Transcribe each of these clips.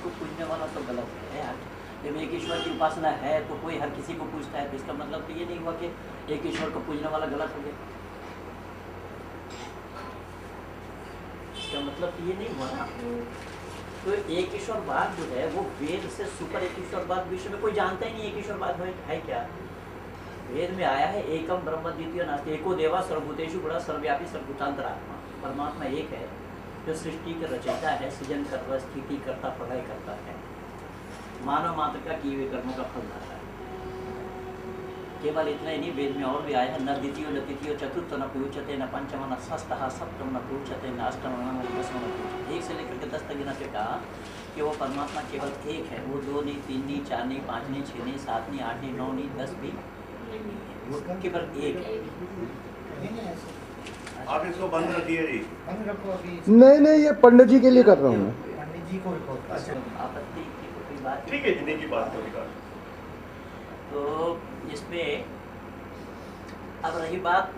को पूजने वाला तो गलत है यार। जब एक ईश्वर की उपासना है तो कोई हर किसी को पूजता है, तो इसका मतलब तो ये नहीं हुआ कि एक ईश्वर को पूजने वाला गलत हो गया। इसका मतलब तो ये नहीं हुआ ना। तो एक ईश्वरवाद जो है वो वेद से सुपर एक ईश्वरवाद विश्व में कोई जानता ही नहीं एक ईश्वरवाद है क्या। वेद में आया है एकम ब्रह्म द्वितीय नास्ति, एको देवा सर्वभूतेषु गुणः सर्वव्यापी सर्वभूतांतरात्मा। परमात्मा एक है जो सृष्टि के रचयिता है, सृजन करता, स्थिति करता, प्रलय करता है, मानव मात्र का किए हुए कर्मों का फल देता है। केवल इतना ही नहीं, वेद में और भी आया है न द्वितीय न तृतीय चतुर्थ न पूछते न पंचम न षष्ठः सप्तम न पूछते न अष्टम न दसम न पूछते। 1 से लेकर के 10 तक गिना के कहा कि वो परमात्मा केवल एक है, वो 2 नहीं, 3 नहीं, 4 नहीं, 5 नहीं, 6 नहीं, 7 नहीं, 8 नहीं, 9 नहीं, 10 भी वो केवल एक है। आप इसको बंद रखिए जी। नहीं, ये पंडित जी के लिए कर रहा हूँ मैं। पंडित जी को आपत्ति की कोई बात ठीक है जी, की बात को निकाल। तो इसमें अब रही बात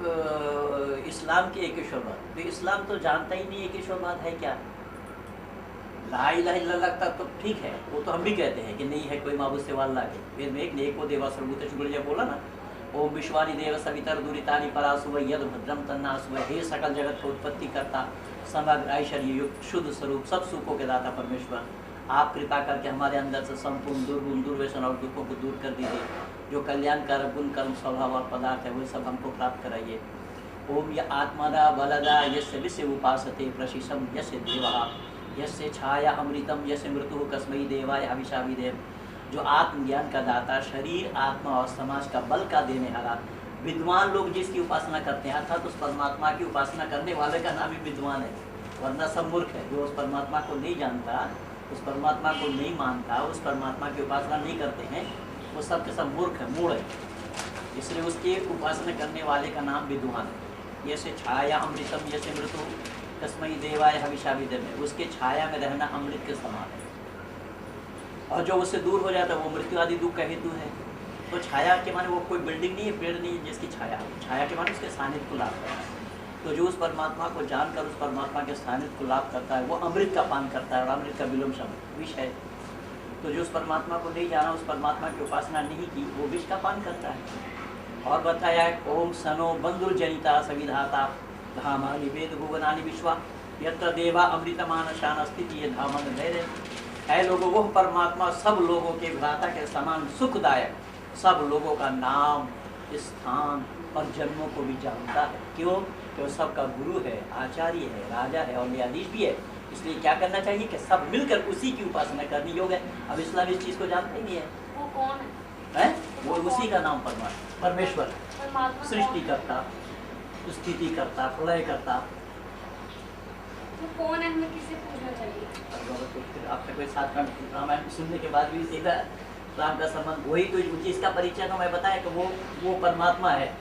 इस्लाम की एक ईश्वरवाद, तो इस्लाम तो जानता ही नहीं एक ईश्वरवाद है क्या। ला इलाहा इल्लल्लाह तक तो ठीक है, वो तो हम भी कहते हैं कि नहीं है कोई माबूद सिवा अल्लाह के। वेद में एक ने एको देवा सर्वभूतेषु गुणः जब बोला ना, ओम विश्वानि देव सवितर दुरितानि परासुव यद भद्रम तन्नासुव, हे सकल जगत का उत्पत्ति करता, समग्र ऐश्वर्य युक्त शुद्ध स्वरूप सब सुखों के दाता परमेश्वर, आप कृपा करके हमारे अंदर से संपूर्ण दुर्गुण दुर्व्यसन और दुखों को दूर कर दीजिए। जो कल्याणकारक गुण कर्म स्वभाव और पदार्थ है वो सब हमको प्राप्त कराइए। ओम य आत्मदा बलदा यस्य विश्व उपासते प्रशिषम यस्य देवा यस्य छाया अमृतम यस्य मृत्यु कस्मै देवाय हविषा विदेव। जो आत्मज्ञान का दाता, शरीर आत्मा और समाज का बल का देने वाला, विद्वान लोग जिसकी उपासना करते हैं, अर्थात उस परमात्मा की उपासना करने वाले का नाम ही विद्वान है, वरना सब मूर्ख है। जो उस परमात्मा को नहीं जानता, उस परमात्मा को नहीं मानता, उस परमात्मा की उपासना नहीं करते हैं, वो सब के सब मूर्ख है, मूढ़ है। इसलिए उसकी उपासना करने वाले का नाम विद्वान है। यसे छाया अमृतम यसे मृत्यु कस्मै देवाय हविषा विदेव, उसके छाया में रहना अमृत के समान है, और जो उससे दूर हो जाता है वो मृत्यु आदि दुख का हेतु है। तो छाया के माने वो कोई बिल्डिंग नहीं है, पेड़ नहीं है जिसकी छाया, छाया के माने उसके सानिध्य को लाभ करता है। तो जो उस परमात्मा को जानकर उस परमात्मा के सानिध्य को लाभ करता है वो अमृत का पान करता है, और अमृत का विलोम शब्द विष है। तो जो उस परमात्मा को नहीं जाना, उस परमात्मा की उपासना नहीं की, वो विष का पान करता है। और बताया है ओम सनो बंधुर्जनिता सविधाता धामानि वेद भुवनानि विश्वा यत्र देवा अमृतमानशान स्थिति ये धामन धैर्य है। लोगों वो परमात्मा सब लोगों के भ्राता के समान सुखदायक, सब लोगों का नाम, स्थान और जन्मों को भी जानता है। क्यों? कि वो सबका गुरु है, आचार्य है, राजा है और न्यायाधीश भी है। इसलिए क्या करना चाहिए कि सब मिलकर उसी की उपासना करनी योग है। अब इस्लाम इस चीज़ को जानते ही नहीं है। वो कौन है? वो उसी का नाम परमेश्वर, सृष्टि करता, स्थिति करता, प्रलय करता। वो कौन है, हमें किसे पूछना चाहिए? आपने कोई 7 घंटे रामायण सुनने के बाद भी सीधा राम का संबंध वही, तो जिसका परिचय तो मैं बताया कि वो परमात्मा है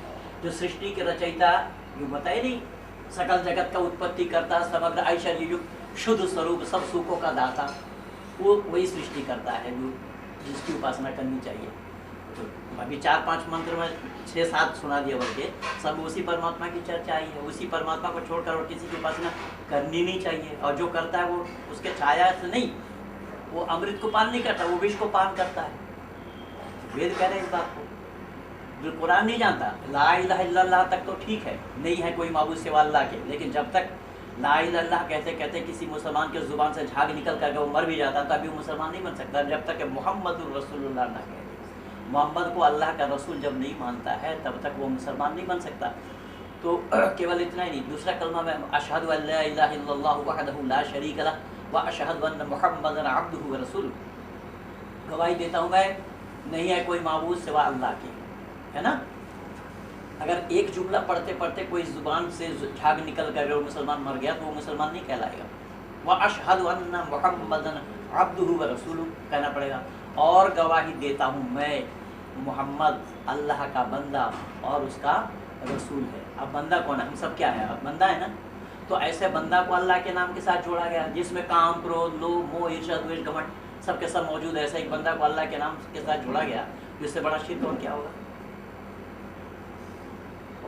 जो सृष्टि के रचयिता, ये बताए नहीं, सकल जगत का उत्पत्ति करता, समग्र ऐश्वर्य युक्त शुद्ध स्वरूप सब सुखों का दाता, वो वही सृष्टि करता है जो जिसकी उपासना करनी चाहिए। तो अभी 4-5 मंत्र में 6-7 सुना दिया बोल के, सब उसी परमात्मा की चर्चा आई है। उसी परमात्मा को छोड़कर और किसी की उपासना करनी नहीं चाहिए। और जो करता है वो उसके छाया से नहीं, वो अमृत को पान नहीं करता, वो विष को पान करता है। वेद कह रहे हैं इस बात को। जो कुरान नहीं जानता, ला इलाहा इल्लल्लाह तक तो ठीक है, नहीं है कोई माबूद सिवा अल्लाह के, लेकिन जब तक ला इलाहा इल्लल्लाह कहते कहते किसी मुसलमान के जुबान से झाग निकल करके वो मर भी जाता, तभी वो मुसलमान नहीं बन सकता। जब तक मोहम्मदुर रसूलुल्लाह ना कहे, मोहम्मद को अल्लाह का रसूल जब नहीं मानता है तब तक वो मुसलमान नहीं बन सकता। तो केवल इतना ही नहीं, दूसरा कलमा में अशहदु अल्ला इलाहा इल्लल्लाहु वहदहु ला शरीक लह व अशहदु अन्न मुहम्मदन अब्दुहु व रसूलुहु, गवाही देता हूँ मैं नहीं है कोई माबूद सिवा अल्लाह की, है ना। अगर एक जुमला पढ़ते पढ़ते कोई जुबान से झाग निकल कर और मुसलमान मर गया तो वो मुसलमान नहीं कहलाएगा। वह अशहदु अन्न मुहम्मदन अब्दुहु व रसूलुहु कहना पड़ेगा। और गवाही देता हूँ मैं मोहम्मद अल्लाह का बंदा और उसका रसूल है। अब बंदा कौन है? हम सब क्या है? अब बंदा है ना। तो ऐसे बंदा को अल्लाह के नाम के साथ जोड़ा गया जिसमें काम, क्रोध, लोभ, मोह, ईर्ष्या, द्वेष, घमंड सब के सब मौजूद है। ऐसा एक बंदा को अल्लाह के नाम के साथ जोड़ा गया, जिससे बड़ा शिर्क और क्या होगा?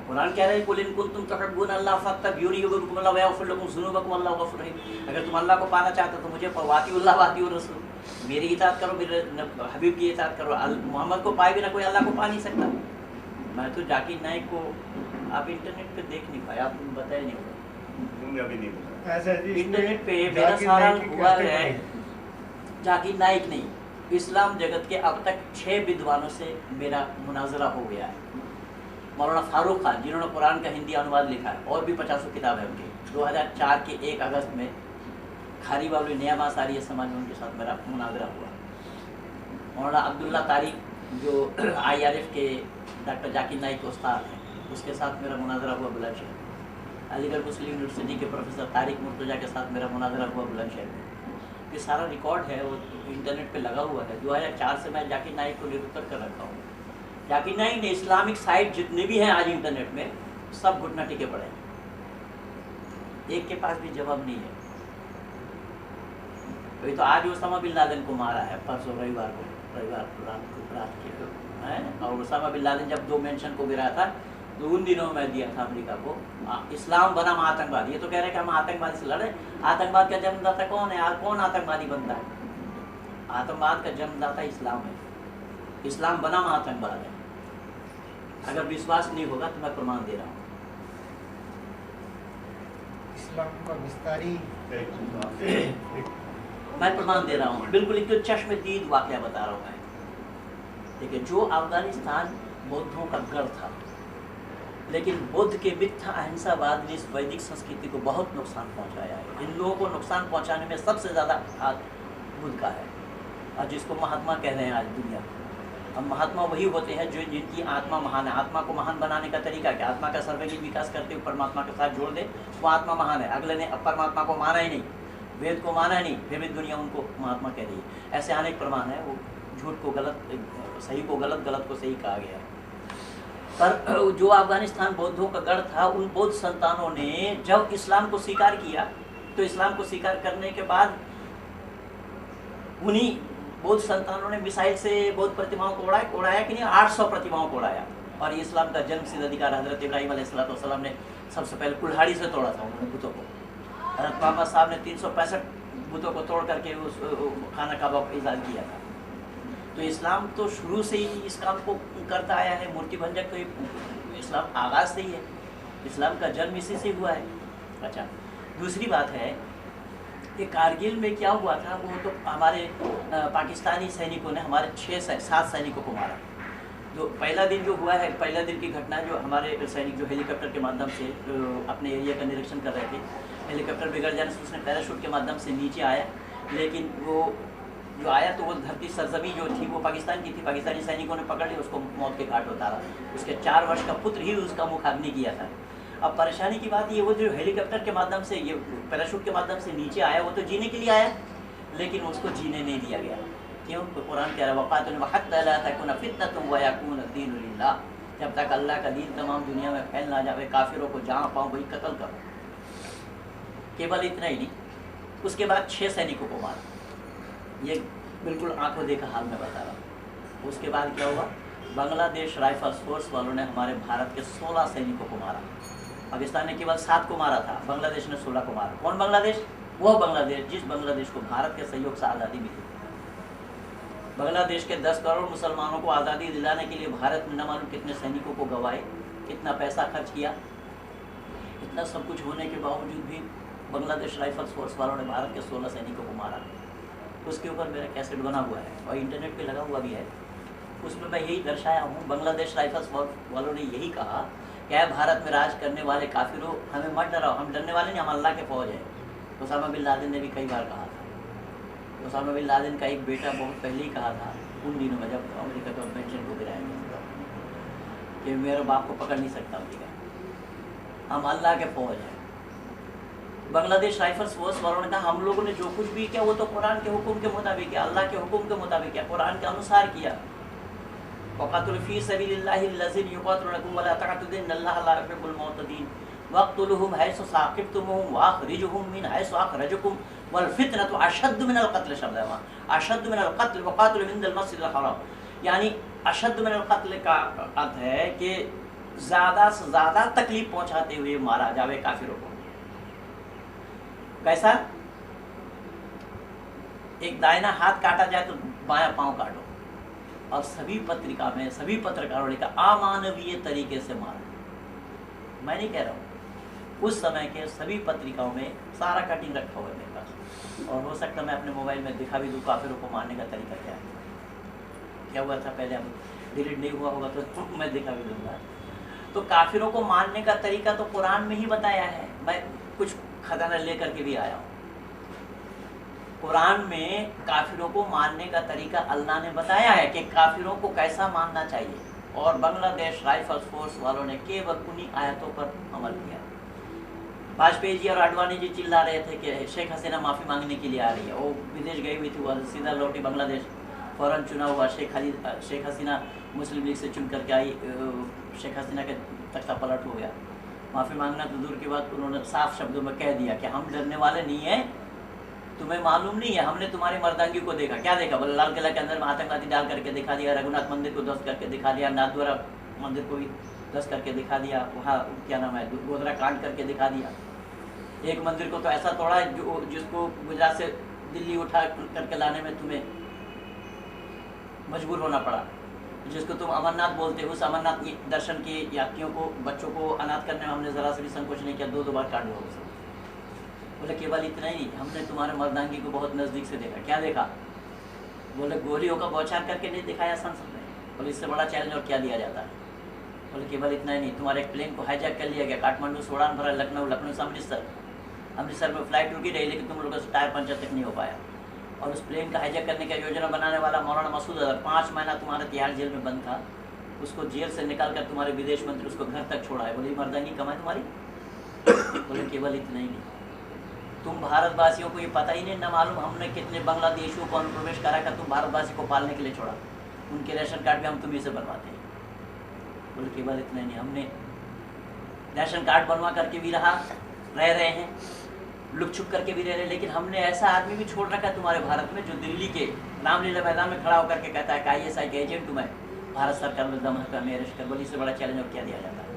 कुरान कह रहा है कुल इन कुंतुम तुहिब्बून अल्लाह फत्तबिऊनी युहब्बुकुम अल्लाह व यगफिर लकुम ज़ुनूबकुम वल्लाहु गफूरुर रहीम। अगर तुम अल्लाह को पाना चाहते हो तो मुझे वातिउल्लाह वातिउर रसूल, मेरी इताअत करो, मेरे हबीब की इताअत करो। मोहम्मद को पाए बिना कोई अल्लाह को पा नहीं सकता। मैं तो जाकिर नाइक को आप इंटरनेट पे देख नहीं पाया, आपको बताया नहीं होगा। तुमने अभी नहीं बताया। ऐसा जी इंटरनेट पे मेरा सारा हुआ है जाकिर नाइक नहीं, इस्लाम जगत के अब तक 6 विद्वानों से मेरा मुनाजरा हो गया है। मौलाना फारूक खान जिन्होंने कुरान का हिंदी अनुवाद लिखा है, और भी 50 किताब है उनकी। 2004 के 1 अगस्त में खारी बाबली नया मासारिया समाज में उनके साथ मेरा मुनाजरा हुआ। मौलाना अब्दुल्ला तारिक जो IRF के डॉक्टर जाकिर नाइक के उस्ताद हैं, उसके साथ मेरा मुनाजरा हुआ बुलंदशहर। अलीगढ़ मुस्लिम यूनिवर्सिटी के प्रोफेसर तारिक मुर्तजा के साथ मेरा मुनाजरा हुआ बुलंदशहर में। ये सारा रिकॉर्ड है, वो इंटरनेट पे लगा हुआ है। 2004 से मैं जाकिर नाइक को निरुत्तर कर रखा हूँ। जाकिर नाइक ने इस्लामिक साइट जितने भी हैं आज इंटरनेट में, सब घुटना टिके पड़े हैं, एक के पास भी जवाब नहीं है। वही तो आज ओसामा बिन लादेन को मारा है, परसों रविवार रात के है। और ओसामा बिन लादेन जब 2 मेंशन को गिराया था, तो उन दिनों में दिया था अमेरिका को, इस्लाम बना आतंकवादी। ये तो कह रहे हैं कि हम आतंकवादी से लड़े। आतंकवाद का जन्मदाता कौन है? कौन आतंकवादी बनता है? आतंकवाद का जन्मदाता इस्लाम है। इस्लाम बना आतंकवाद है। अगर विश्वास नहीं होगा तो मैं प्रमाण दे रहा हूँ। इस्लाम का विस्तारी मैं प्रमाण दे रहा हूँ, बिल्कुल एक तो चश्मदीद वाकया बता रहा हूँ मैं। देखिए, जो अफगानिस्तान बौद्धों का गढ़ था, लेकिन बुद्ध के मिथ्या अहिंसावाद ने इस वैदिक संस्कृति को बहुत नुकसान पहुंचाया है। इन लोगों को नुकसान पहुंचाने में सबसे ज़्यादा हाथ बुद्ध का है, और जिसको महात्मा कह रहे हैं आज दुनिया। अब महात्मा वही होते हैं जो जिनकी आत्मा महान है। आत्मा को महान बनाने का तरीका क्या? आत्मा का सर्वांगीण विकास करते हुए परमात्मा के साथ जोड़ दे, वो आत्मा महान है। अगले ने परमात्मा को माना ही नहीं, वेद को माना ही नहीं, फिर भी दुनिया उनको महात्मा कह रही है। ऐसे अनेक प्रमाण है। वो झूठ को गलत, सही को गलत, गलत को सही कहा गया है। पर जो अफगानिस्तान बौद्धों का गढ़ था, उन बौद्ध संतानों ने जब इस्लाम को स्वीकार किया, तो इस्लाम को स्वीकार करने के बाद उन्हीं बौद्ध संतानों ने मिसाइल से बौद्ध प्रतिमाओं को उड़ाया कि नहीं? 800 प्रतिमाओं को उड़ाया। और ये इस्लाम का जन्म सिद्ध अधिकार हजरत इब्राहिम अलैहिस्सलाम ने सबसे पहले कुल्हाड़ी से तोड़ा था उन्होंने बुतों को। हजरत मोहम्मद साहब ने 365 बुतों को तोड़ करके उस खाना काबा को ईजाद किया था। तो इस्लाम तो शुरू से ही इस काम को करता आया है। मूर्ति भंजक तो इस्लाम आगाज से ही है, इस्लाम का जन्म इसी से हुआ है। अच्छा, दूसरी बात है कि कारगिल में क्या हुआ था, वो तो हमारे पाकिस्तानी सैनिकों ने हमारे 6-7 सैनिकों को मारा। जो पहला दिन जो हुआ है, पहला दिन की घटना, जो हमारे सैनिक जो हेलीकॉप्टर के माध्यम से अपने एरिया का निरीक्षण कर रहे थे, हेलीकॉप्टर बिगड़ जाने से उसने पैराशूट के माध्यम से नीचे आया, लेकिन वो जो आया तो वो धरती सरजमी जो थी वो पाकिस्तान की थी। पाकिस्तानी सैनिकों ने पकड़ लिया, उसको मौत के घाट उतारा। उसके 4 वर्ष का पुत्र ही उसका मुखाग्नि किया था। अब परेशानी की बात ये, वो जो हेलीकॉप्टर के माध्यम से, ये पैराशूट के माध्यम से नीचे आया, वो तो जीने के लिए आया, लेकिन उसको जीने नहीं दिया गया। क्यों? तो कुरान कह रहा है वक़ातिलूहुम हत्ता ला तकुना फितनतुन व यकूना दीनु लिल्लाह। जब तक अल्लाह का दीन तमाम दुनिया में फैल ना जाए, काफिरों को जहाँ पाओ वही कत्ल करो। केवल इतना ही नहीं, उसके बाद 6 सैनिकों को मारा। ये बिल्कुल आंखों देखा हाल में बता रहा हूँ। उसके बाद क्या हुआ? बांग्लादेश राइफल्स फोर्स वालों ने हमारे भारत के 16 सैनिकों को मारा। पाकिस्तान ने केवल 7 को मारा था, बांग्लादेश ने 16 को मारा। कौन बांग्लादेश? वो बांग्लादेश जिस बांग्लादेश को भारत के सहयोग से आज़ादी मिली। बांग्लादेश के 10 करोड़ मुसलमानों को आज़ादी दिलाने के लिए भारत ने न मालूम कितने सैनिकों को गंवाए, कितना पैसा खर्च किया। इतना सब कुछ होने के बावजूद भी बांग्लादेश राइफल्स फोर्स वालों ने भारत के 16 सैनिकों को मारा। उसके ऊपर मेरा कैसेट बना हुआ है और इंटरनेट पे लगा हुआ भी है। उसमें मैं यही दर्शाया हूँ, बांग्लादेश राइफल्स वालों ने यही कहा कि भारत में राज करने वाले काफिरों, हमें मत डराओ, हम डरने वाले नहीं, हम अल्लाह के फौज है। ओसामा बिन लादेन ने भी कई बार कहा था। ओसामा बिन लादेन का एक बेटा बहुत पहले ही कहा था, उन दिनों में जब अमेरिका का कन्वेंशन को गिराया गया था, कि मेरे बाप को पकड़ नहीं सकता अमेरिका, हम अल्लाह के फौज हैं। बांग्लादेश राइफल्स फोर्स वालों ने कहा हम लोगों ने जो कुछ भी किया वो तो कुरान के हुक्म के मुताबिक किया, अल्लाह के हुक्म के मुताबिक किया, कुरान के अनुसार किया। वक़ातिलू फ़ी सबीलिल्लाहि लज़ीना युक़ातिलूनकुम वला तक़अतुदू इन्नल्लाहा ला युहिब्बुल मुअतदीन वक़्तुलूहुम हैसु साक़िफ़्तुमूहुम वअख़रिजूहुम मिन हैसु अख़रजकुम वल फ़ितनतु अशद्दु मिनल क़त्ल। शब्द है वहाँ, अशद्दु मिनल क़त्ल वक़ातिलू इंदल मस्जिदिल हराम। यानी अशद्दु मिनल क़त्ल का अर्थ है कि ज्यादा से ज्यादा तकलीफ पहुंचाते हुए मारा जावे काफिरों को। कैसा? एक दाहिना हाथ काटा जाए तो बायां पांव काटो, और सभी पत्रिका में सभी पत्रकारों ने कहा अमानवीय तरीके से मारा। मैं नहीं कह रहा हूँ, उस समय के सभी पत्रिकाओं में सारा कटिंग रखा हुआ है मेरे पास, और हो सकता है मैं अपने मोबाइल में दिखा भी दूँ काफिरों को मारने का तरीका क्या हुआ था पहले। अब डिलीट नहीं हुआ होगा तो मैं दिखा भी दूंगा। तो काफिरों को मारने का तरीका तो कुरान में ही बताया है। मैं कुछ खजाना लेकर के भी आया हूँ। कुरान में काफिरों को मारने का तरीका अल्लाह ने बताया है कि काफिरों को कैसा मारना चाहिए, और बांग्लादेश राइफल्स फोर्स वालों ने केवल उन्हीं आयतों पर अमल किया। वाजपेयी जी और आडवाणी जी चिल्ला रहे थे कि शेख हसीना माफ़ी मांगने के लिए आ रही है। वो विदेश गई हुई थी, वो सीधा लौटी बांग्लादेश, फौरन चुनाव हुआ, शेख हसीना मुस्लिम लीग से चुन करके आई, शेख हसीना के तख्ता पलट हो गया। माफ़ी मांगना तो दूर की बात, उन्होंने साफ शब्दों में कह दिया कि हम डरने वाले नहीं हैं, तुम्हें मालूम नहीं है, हमने तुम्हारी मर्दांगी को देखा। क्या देखा? बोले लाल किला के अंदर में आतंकवादी डाल करके दिखा दिया, रघुनाथ मंदिर को ध्वस्त करके दिखा दिया, नाथद्वारा मंदिर को भी ध्वस्त करके दिखा दिया, वहाँ क्या नाम है गोधरा कांड करके दिखा दिया। एक मंदिर को तो ऐसा तोड़ा जो जिसको गुजरात से दिल्ली उठा करके लाने में तुम्हें मजबूर होना पड़ा। जिसको तुम अमरनाथ बोलते हो, उस अमरनाथ दर्शन के यात्रियों को, बच्चों को अनाथ करने में हमने ज़रा से भी संकोच नहीं किया। 2 बार कांड हो गया। बोले केवल इतना ही नहीं, हमने तुम्हारे मर्दांगी को बहुत नज़दीक से देखा। क्या देखा? बोले गोलियों का बौछार करके नहीं दिखाया संसद में। बोले इससे बड़ा चैलेंज और क्या दिया जाता है? बोले केवल इतना ही नहीं, तुम्हारे एक प्लेन को हाईजैक कर लिया गया, काठमांडू से उड़ान भरा, लखनऊ से अमृतसर में फ्लाइट रुकी रही, लेकिन तुम लोगों से टायर पंचर तक नहीं हो पाया। और उस प्लेन का हाईजैक करने का योजना बनाने वाला मौलाना मसूद अजहर 5 महीना तुम्हारे तिहाड़ जेल में बंद था, उसको जेल से निकाल कर तुम्हारे विदेश मंत्री उसको घर तक छोड़ा है। बोले मर्दांगी कमाए तुम्हारी? बोले केवल इतना ही नहीं, तुम भारतवासियों को ये पता ही नहीं, न मालूम हमने कितने बांग्लादेशियों को अनुप्रवेश करा कर तुम भारतवासी को पालने के लिए छोड़ा। उनके राशन कार्ड भी हम तुम्हीं से बनवाते हैं। बोले केवल इतना ही नहीं, हमने राशन कार्ड बनवा करके भी रह रहे हैं, लुक छुप करके भी रह रहे हैं, लेकिन हमने ऐसा आदमी भी छोड़ रखा है तुम्हारे भारत में जो दिल्ली के रामलीला मैदान में खड़ा होकर के कहता है कि ISI के एजेंट तुम्हें भारत सरकार में दम है, हमें अरेस्ट कर। बोली इससे बड़ा चैलेंज और क्या दिया जाता है?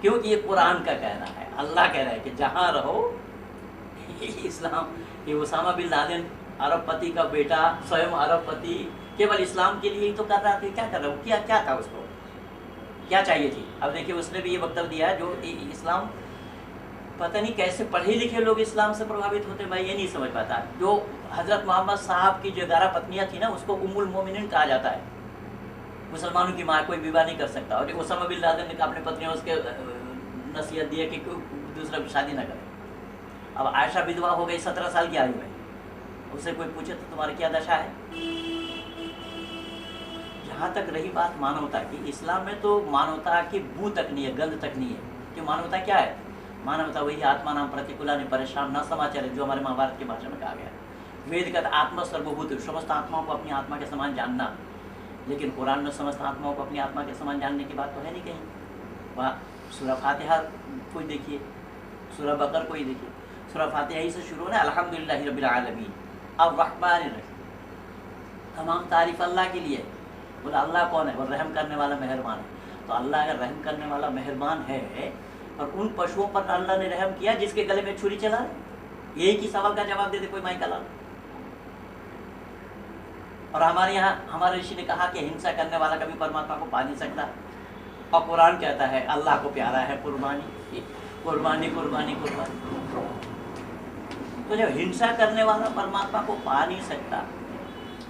क्योंकि ये कुरान का कहना है, अल्लाह कह रहा है कि जहाँ रहो इस्लाम। ये उसामा बिन लादेन अरबपति का बेटा, स्वयं अरबपति, केवल इस्लाम के लिए ही तो कर रहा था। क्या कर रहा हूँ? क्या था उसको, क्या चाहिए थी? अब देखिए उसने भी ये वक्तव्य दिया है जो इस्लाम, पता नहीं कैसे पढ़े लिखे लोग इस्लाम से प्रभावित होते, मैं ये नहीं समझ पाता। जो हजरत मोहम्मद साहब की जो 11 पत्नियाँ थी ना, उसको उम्मुल मोमिनीन कहा जाता है। मुसलमानों की माँ कोई विवाह नहीं कर सकता। और उसामा बिन लादेन ने अपनी पत्नियों उसके नसीहत दी है कि दूसरा शादी ना करे। अब आयशा विधवा हो गई 17 साल की आयु में, उससे कोई पूछे तो तुम्हारी क्या दशा है? जहाँ तक रही बात मानवता की, इस्लाम में तो मानवता की बू तक नहीं है, गंध तक नहीं है। कि मानवता क्या है? मानवता वही आत्मा नाम प्रतिकूला ने परेशान न समाचार, जो हमारे महाभारत की भाषा में कहा गया। वेद का आत्मा सर्वभूत, समस्त आत्माओं को अपनी आत्मा के समान जानना। लेकिन कुरान में समस्त आत्माओं को अपनी आत्मा के समान जानने की बात तो है नहीं कहीं। वहाँ सूरह फातिहा कोई देखिए, सूरह बकर कोई देखिए, सूरह फातिहा ही से शुरू होना अल्हम्दुलिल्लाहि रब्बिल आलमीन अर्रहमानिर रहीम, तमाम तारीफ अल्लाह के लिए। बोला अल्लाह कौन है? वो रहम करने वाला मेहरबान है। तो अल्लाह अगर रहम करने वाला मेहरबान है, और उन पशुओं पर अल्लाह ने रहम किया जिसके गले में छुरी चला है, यही की सवाल का जवाब दे दे कोई माई का लाल। और हमारे यहाँ हमारे ऋषि ने कहा कि हिंसा करने वाला कभी परमात्मा को पा नहीं सकता। और कुरान कहता है अल्लाह को प्यारा है कुर्बानी, कुर्बानी कुर्बानी कुर्बानी। तो जब हिंसा करने वाला परमात्मा को पा नहीं सकता,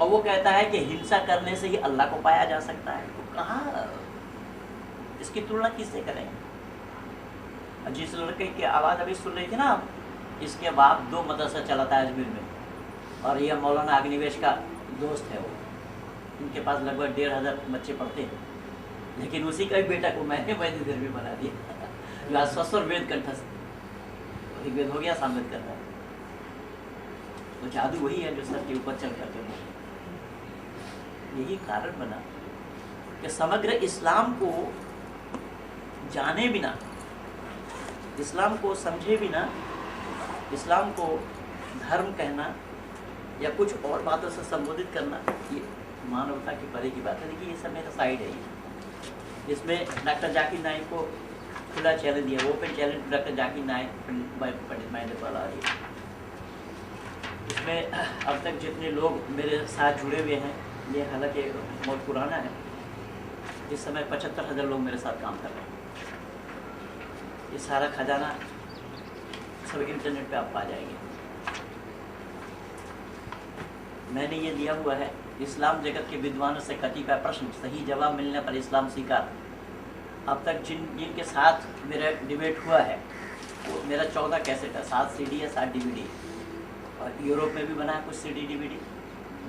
और वो कहता है कि हिंसा करने से ही अल्लाह को पाया जा सकता है, तो कहाँ इसकी तुलना किससे करेंगे? जिस लड़के की आवाज़ अभी सुन रही थी ना, इसके बाप 2 मदरसा चलाता है अजमेर में, और यह मौलाना अग्निवेश का दोस्त है। वो इनके पास लगभग 1500 बच्चे पढ़ते हैं, लेकिन उसी का ही बेटा को मैंने देर में बना दिया। आज ससुर वेद कंठस्थ, वेद हो गया सामने करता है। तो जादू वही है जो सर के ऊपर चल करके। यही कारण बना कि समग्र इस्लाम को जाने बिना, इस्लाम को समझे बिना, इस्लाम को धर्म कहना या कुछ और बातों से संबोधित करना, ये मानवता के परे की बात है। देखिए ये सब मेरा साइड है, इसमें डॉक्टर जाकिर नाइक को खुला चैलेंज दिया, open challenge doctor Zakir Naik Pandit Mahendra Pal Arya. इसमें अब तक जितने लोग मेरे साथ जुड़े हुए हैं, ये हालांकि बहुत पुराना है, इस समय 75,000 लोग मेरे साथ काम कर रहे हैं। ये सारा खजाना सब इंटरनेट पे आप पा जाएंगे। मैंने ये दिया हुआ है, इस्लाम जगत के विद्वानों से कतिपय प्रश्न, सही जवाब मिलने पर इस्लाम स्वीकार। अब तक जिनके साथ मेरा डिबेट हुआ है वो मेरा 14 कैसेट है, 7 CD है, 7 DVD। और यूरोप में भी बना है कुछ CD DVD,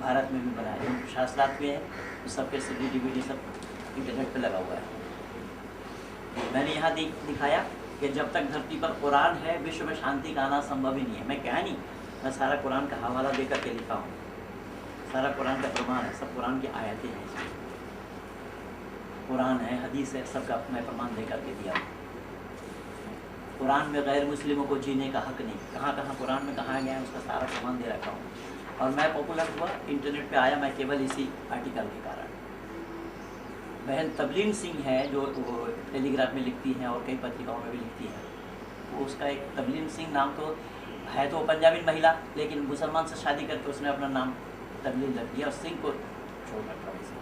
भारत में भी बना है, जो शास्त्रार्थ में है तो सबके CD DVD सब इंटरनेट पे लगा हुआ है। मैंने यहाँ दिखाया कि जब तक धरती पर कुरान है विश्व में शांति का आना संभव ही नहीं है। मैं क्या नहीं, मैं सारा कुरान का हवाला देकर के लिखा हूँ, सारा कुरान का प्रमाण है, सब कुरान की आयतें हैं इसमें, कुरान है, हदीस है, सबका मैं प्रमाण दे करके दिया। कुरान में गैर मुस्लिमों को जीने का हक नहीं, कहाँ कहाँ कुरान में कहाँ गया है उसका सारा प्रमाण दे रखा हूँ। और मैं पॉपुलर हुआ, इंटरनेट पे आया मैं केवल इसी आर्टिकल के कारण। बहन तबलीन सिंह है जो टेलीग्राफ में लिखती हैं और कई पत्रिकाओं में भी लिखती हैं, वो उसका एक तबलीन सिंह नाम तो है, तो पंजाबी महिला, लेकिन मुसलमान से शादी करके उसने अपना नाम तबलीन रख दिया और सिंह को छोड़ रखा इसे।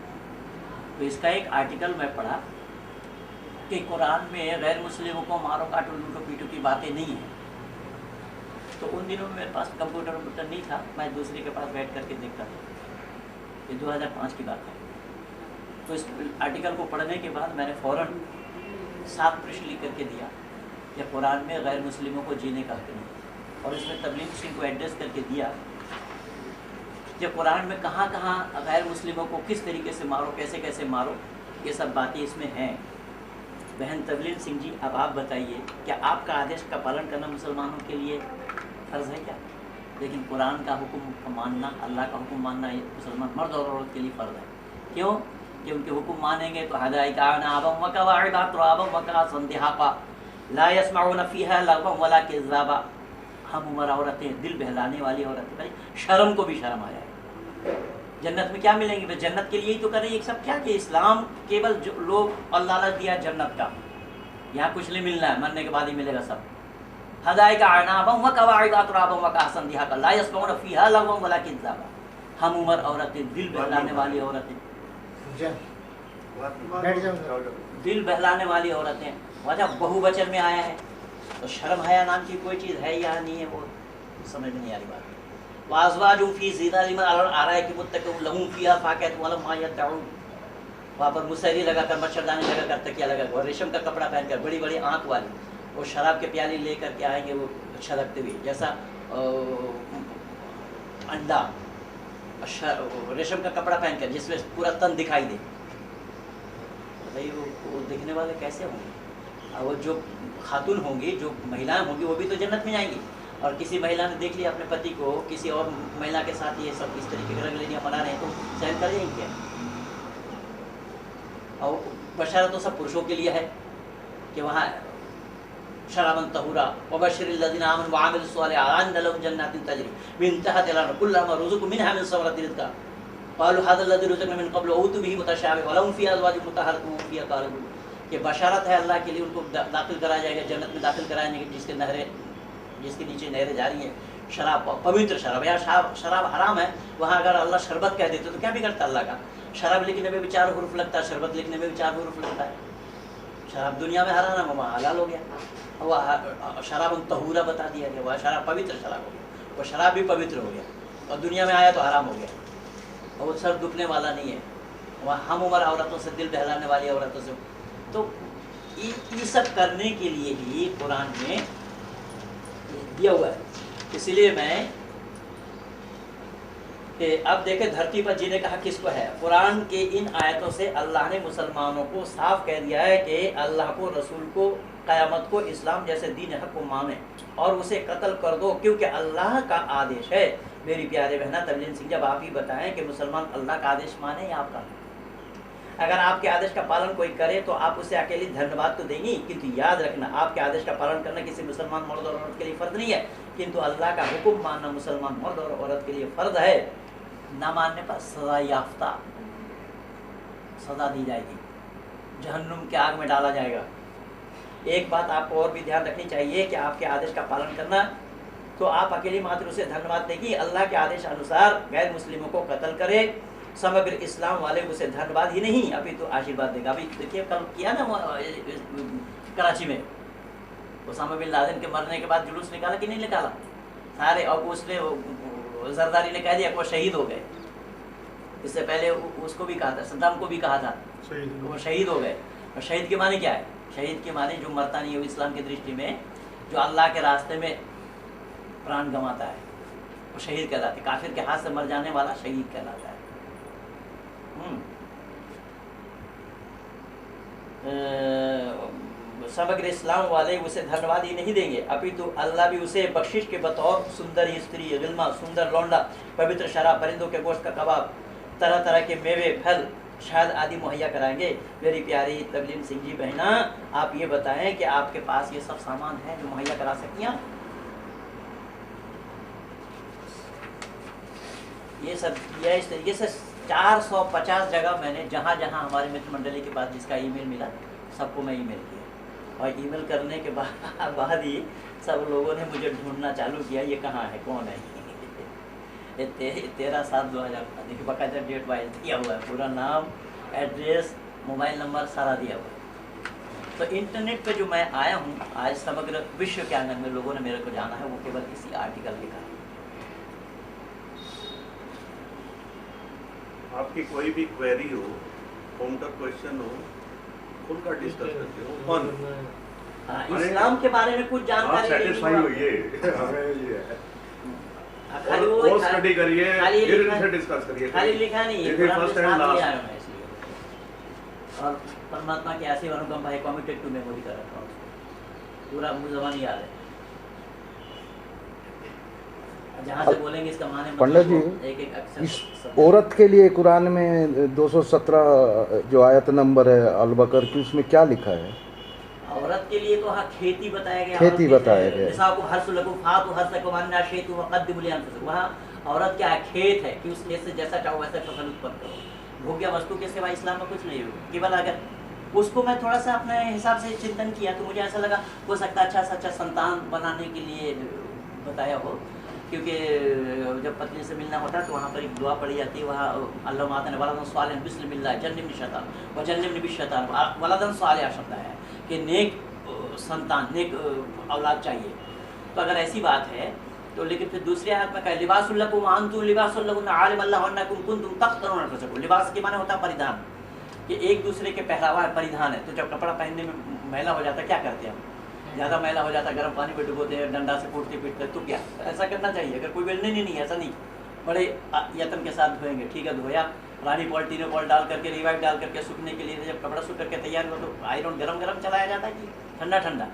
तो इसका एक आर्टिकल मैं पढ़ा कि कुरान में गैर मुस्लिमों को मारो काटो लूटो पीटो की बातें नहीं है। तो उन दिनों में मेरे पास कंप्यूटर नहीं था, मैं दूसरे के पास बैठ करके देखता था, ये 2005 की बात है। तो इस आर्टिकल को पढ़ने के बाद मैंने फ़ौरन 7 पृष्ठ लिख करके दिया कि कुरान में गैर मुस्लिमों को जीने का हक नहीं, और इसमें तबलीग सिंह को एड्रेस करके दिया कि कुरान में कहाँ कहाँ गैर मुस्लिमों को किस तरीके से मारो, कैसे कैसे मारो, ये सब बातें इसमें हैं। बहन तबलीग सिंह जी, अब आप बताइए, क्या आपका आदेश का पालन करना मुसलमानों के लिए फ़र्ज़ है क्या? लेकिन कुरान का हुक्म मानना, अल्लाह का हुक्म मानना, ये मुसलमान मर्द और औरत के लिए फ़र्ज़ है। क्यों? कि उनके हुक्म मानेंगे तो हम उमर औरतें, दिल बहलाने वाली औरतें, शर्म को भी शर्म आ जाए। जन्नत में क्या मिलेंगे? बस जन्नत के लिए ही तो कर रही है सब। क्या कि इस्लाम केवल जो लोग अल्लाह ने दिया जन्नत का, यहाँ कुछ नहीं मिलना है, मरने के बाद ही मिलेगा सब। हम उमर औरतें, दिल बहलाने वाली औरतें, दिल बहलाने वाली औरतें, वजह बहुवचन में आया है। तो शर्म हया नाम की कोई चीज़ है या नहीं है, वो समझ में नहीं आ रही बात। वाज़वाजु फी ज़िलालिम आराए कि मुत्तक़ून लहुम फ़ीहा फ़ाकिहतुन व लहुम मा यदऊन। वहाँ पर मुसहरी लगाकर, मच्छरदानी लगाकर, तकिया लगाकर, रेशम का कपड़ा पहनकर, बड़ी बड़ी आँख वाली, वो शराब के प्याली लेकर के आएंगे, वो अच्छा लगते हुए, जैसा अंडा, रेशम का कपड़ा पहनकर जिसमें पूरा तन दिखाई दे। भाई वो देखने वाले कैसे होंगे? और वो जो खातून होंगी, जो महिलाएं होंगी, वो भी तो जन्नत में जाएंगी। और किसी महिला ने देख लिया अपने पति को किसी और महिला के साथ ये सब इस तरीके की रंगलीनियाँ बना रहे हैं, तो सहन कर जाएंगे क्या? और बशारत तो सब पुरुषों के लिए है कि वहाँ शराबन तहुरा वबशिरिल लज़ीना आमनु व अमिलुस सालिहात अन्न लहुम जन्नातिन तजरी मिन तहतिहा अल-अनहार कुल्लमा रुज़िक़ू मिनहा मिन समरतिन रिज़्क़ा क़ालू हाज़ा लज़ी रुज़िक़ना मिन क़ब्लु औतू बिही मुतशाबिहा व लहुम फ़ीहा अज़वाजुन मुतहहरतुन व फ़ीहा ख़ालिदून। ये बशारत है अल्लाह के लिए, उनको दाखिल कराया जाएगा जन्नत में, दाखिल कराएंगे जिसके नहरें, जिसके नीचे नहरें जारी हैं। शराब पवित्र शराब, यार शराब हराम है, वहाँ अगर अल्लाह शरबत कह देते तो क्या बिगड़ता अल्लाह का? शराब लिखने में भी 4 हुरूफ लगता है, शरबत लिखने में भी 4 हुरूफ लगता है। शराब दुनिया में हराम है, वहाँ हलाल हो गया। वह शराब तहूरा बता दिया गया, वह शराब पवित्र शराब हो गया, वो शराब भी पवित्र हो गया, और दुनिया में आया तो हराम हो गया, और वो सर दुखने वाला नहीं है। वह हम उम्र औरतों से, दिल बहलाने वाली औरतों से, तो ये सब करने के लिए ही कुरान में दिया हुआ है। इसलिए मैं कि अब देखें धरती पर जीने का हक किसको है। कुरान के इन आयतों से अल्लाह ने मुसलमानों को साफ कह दिया है कि अल्लाह को, रसूल को, क़यामत को, इस्लाम जैसे दीन हक को माने और उसे कत्ल कर दो, क्योंकि अल्लाह का आदेश है। मेरी प्यारे बहना तबलीग सिंह, जब आप ही बताएं कि मुसलमान अल्लाह का आदेश माने या आपका, अगर आपके आदेश का पालन कोई करे तो आप उसे अकेले धन्यवाद तो देंगी, किंतु याद रखना आपके आदेश का पालन करना किसी मुसलमान मर्द और औरत के लिए फ़र्ज नहीं है, किंतु अल्लाह का हुक्म मानना मुसलमान मर्द और औरत के लिए फ़र्ज है। ना मानने पर सज़ा याफ्ता, सज़ा दी जाएगी। जहन्नुम के आग में डाला जाएगा। एक बात आपको और भी ध्यान रखनी चाहिए कि आपके आदेश का पालन करना, तो आप अकेली मात्र उसे धन्यवाद देगी, अल्लाह के आदेश अनुसार गैर मुस्लिमों को कत्ल करे, समग्र इस्लाम वाले उसे धन्यवाद ही नहीं अभी तो आशीर्वाद देगा। अभी देखिए कल किया ना कराची में, ओसामा बिन लादेन के मरने के बाद जुलूस निकाला कि नहीं निकाला सारे, और उसने जरदारी ने कह दिया वो शहीद हो गए। इससे पहले उसको भी कहा था, सद्दाम को भी कहा था वो शहीद हो गए। और शहीद के माने क्या है? शहीद के माने जो मरता नहीं है, इस्लाम की दृष्टि में जो अल्लाह के रास्ते में प्राण गंवाता है वो शहीद कहलाता है। काफिर के हाथ से मर जाने वाला शहीद कहलाता है। समग्र इस्लाम वाले उसे धन्यवाद ही नहीं देंगे, अभी तो अल्लाह भी उसे बख्शिश के बतौर सुंदर स्त्री, गिल्मा, सुंदर लौंडा, पवित्र शराब, परिंदों के गोश्त का कबाब, तरह तरह के मेवे, फल, शायद आदि मुहैया कराएंगे। मेरी प्यारी तबलीम सिंह जी बहना, आप ये बताएं कि आपके पास ये सब सामान है जो मुहैया करा सकती हैं? ये सब किया इस तरीके से 450 जगह मैंने जहाँ जहाँ हमारे मित्र मंडली के पास जिसका ईमेल मिला सबको मैं ईमेल किया, और ईमेल करने के बाद ही सब लोगों ने मुझे ढूंढना चालू किया, ये कहाँ है, कौन है। 13/7/2000 देखिए बाकायदा डेट वाइज दिया हुआ है, पूरा नाम, एड्रेस, मोबाइल नंबर सारा दिया हुआ है। तो इंटरनेट पे जो मैं आया हूँ आज, समग्र विश्व के आंगन में लोगों ने मेरे को जाना है, वो केवल इसी आर्टिकल लिखा है। आपकी कोई भी क्वेरी हो, काउंटर क्वेश्चन हो, खुलकर डिस्कस करते हो, फन। हाँ, इस्लाम के बारे में कुछ जानकारी सेटिस्फाई होइए, हमें ये है। खाली वो और स्टडी करिए, फिर इनसे डिस्कस करिए। खाली लिखा नहीं है, देखिए फर्स्ट एंड लास्ट। और परमात्मा की ऐसी अनुकंपा है, कमिटेड टू मेमोरी कर रखा हूँ, पूरा मुझे ज़बान याद है। जहाँ से बोलेंगे इसका माने पंडित जी, एक एक अक्षर इस औरत के लिए कुरान में 217 जो आयत नंबर है अल-बकर की, उसमें क्या लिखा है? औरत के लिए तो हाँ खेती बताया गया, खेती बताया गया। वहाँ औरत क्या है? खेत है कि उस खेत से जैसा चाहो वैसा फसल उत्पन्न करो। भोग्य वस्तु के सिवा इस्लाम में कुछ नहीं होगा। केवल अगर उसको मैं थोड़ा सा अपने हिसाब से चिंतन किया तो मुझे ऐसा लगा हो सकता है अच्छा से अच्छा संतान बनाने के लिए बताया हो, क्योंकि जब पत्नी से मिलना होता है तो वहाँ पर एक दुआ पड़ी जाती है, वहाँ अल्लाह माता ने वलदन सालिहन बिस्मिल्लाह जन्निबनी शैतान व जन्निबनी बिश्शैतान, वलदन सालिह शब्द है कि नेक संतान, नेक औलाद चाहिए। तो अगर ऐसी बात है तो लेकिन फिर दूसरे आयत में कहा लिबासुल लकुम व अन्तुम लिबासुल लहुन आलिम अल्लाहु अन्नकुम कुंतुम तख्तनून अनफुसकुम। लिबास के माने होता है परिधान, कि एक दूसरे के पहरावा है, परिधान है। तो जब कपड़ा पहनने में मैला हो जाता है क्या करते हैं हम? ज़्यादा मैला हो जाता है गर्म पानी में डुबोते हैं, डंडा से कूटते पीटते, तो क्या ऐसा करना चाहिए? अगर कोई बेलने नहीं, ऐसा नहीं, बड़े यत्न के साथ धोएंगे। ठीक है, धोया, रानी पॉल टीनो पॉल डाल करके, रिवाइव डाल करके सूखने के लिए, जब कपड़ा सूख करके तैयार हो तो आयरन गरम गरम चलाया जाता है कि ठंडा ठंडा?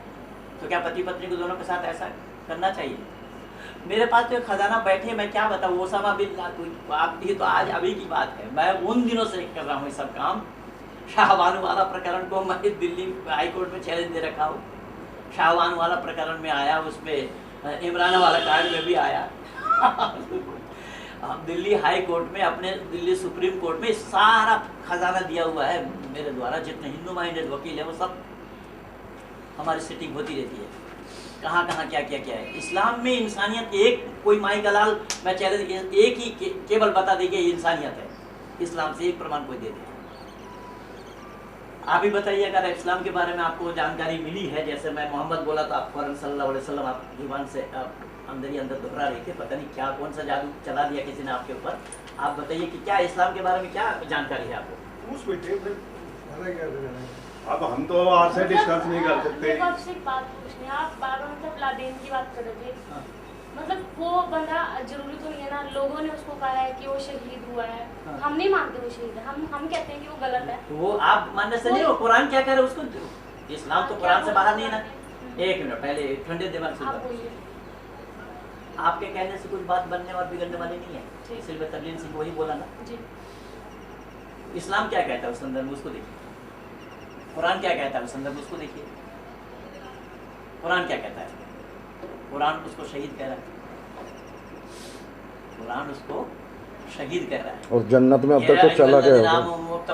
तो क्या पति पत्नी को दोनों के साथ ऐसा करना चाहिए? मेरे पास तो एक खजाना बैठे, मैं क्या बताऊँ। ओसामा बिन लादेन, आप ये तो आज अभी की बात है, मैं उन दिनों से कर रहा हूँ ये सब काम। शाहबानो वाला प्रकरण को मैं दिल्ली हाई कोर्ट में चैलेंज दे रखा हूँ। शाहबानो वाला प्रकरण में आया, उसमें इमराना वाला कांड में भी आया। दिल्ली हाई कोर्ट में, अपने दिल्ली सुप्रीम कोर्ट में सारा खजाना दिया हुआ है मेरे द्वारा। जितने हिंदू माइंडेड वकील है वो सब हमारी सिटिंग होती रहती है, कहाँ कहाँ क्या क्या क्या है। इस्लाम में इंसानियत एक, कोई माई गलाल मैं चैलेंज, एक ही केवल बता देंगे ये इंसानियत है, इस्लाम से एक प्रमाण कोई दे दे। आप ही बताइए, अगर इस्लाम के बारे में आपको जानकारी मिली है, जैसे मैं मोहम्मद बोला तो आप फौरन सल्लल्लाहु अलैहि वसल्लम आप जुबान से अंदर ही अंदर दोहरा रहे थे, पता नहीं क्या कौन सा जादू चला दिया किसी ने आपके ऊपर। आप बताइए कि क्या इस्लाम के बारे में क्या जानकारी है आपको? अब हम तो आपसे डिस्कस नहीं कर सकते। मेरे को आपसे एक बात पूछनी है, आप बार बार मतलब लादेन की बात कर रहे थे, मतलब वो बंदा जरूरी तो नहीं है ना, लोगों ने उसको कहा है कि वो शहीद हुआ है, हम नहीं मानते वो शहीद है, हम कहते हैं कि वो गलत है। वो आप मानने से नहीं, वो कुरान क्या कह रहे उसको, इस्लाम तो कुरान से बाहर नहीं है ना। एक मिनट पहले ठंडे दिमाग से आपके कहने से कुछ बात बनने और बिगड़ने वाली नहीं है, इसलिए मैं तबलीग सिंह वही बोला ना जी। इस्लाम क्या कहता है उस संदर्भ में उसको देखिए, कुरान क्या कहता है उस संदर्भ में उसको देखिए। कुरान क्या कहता है? कुरान उसको शहीद कह रहा है, कुरान उसको शहीद कह रहा है। और जन्नत में अब तक तो चला गया होगा।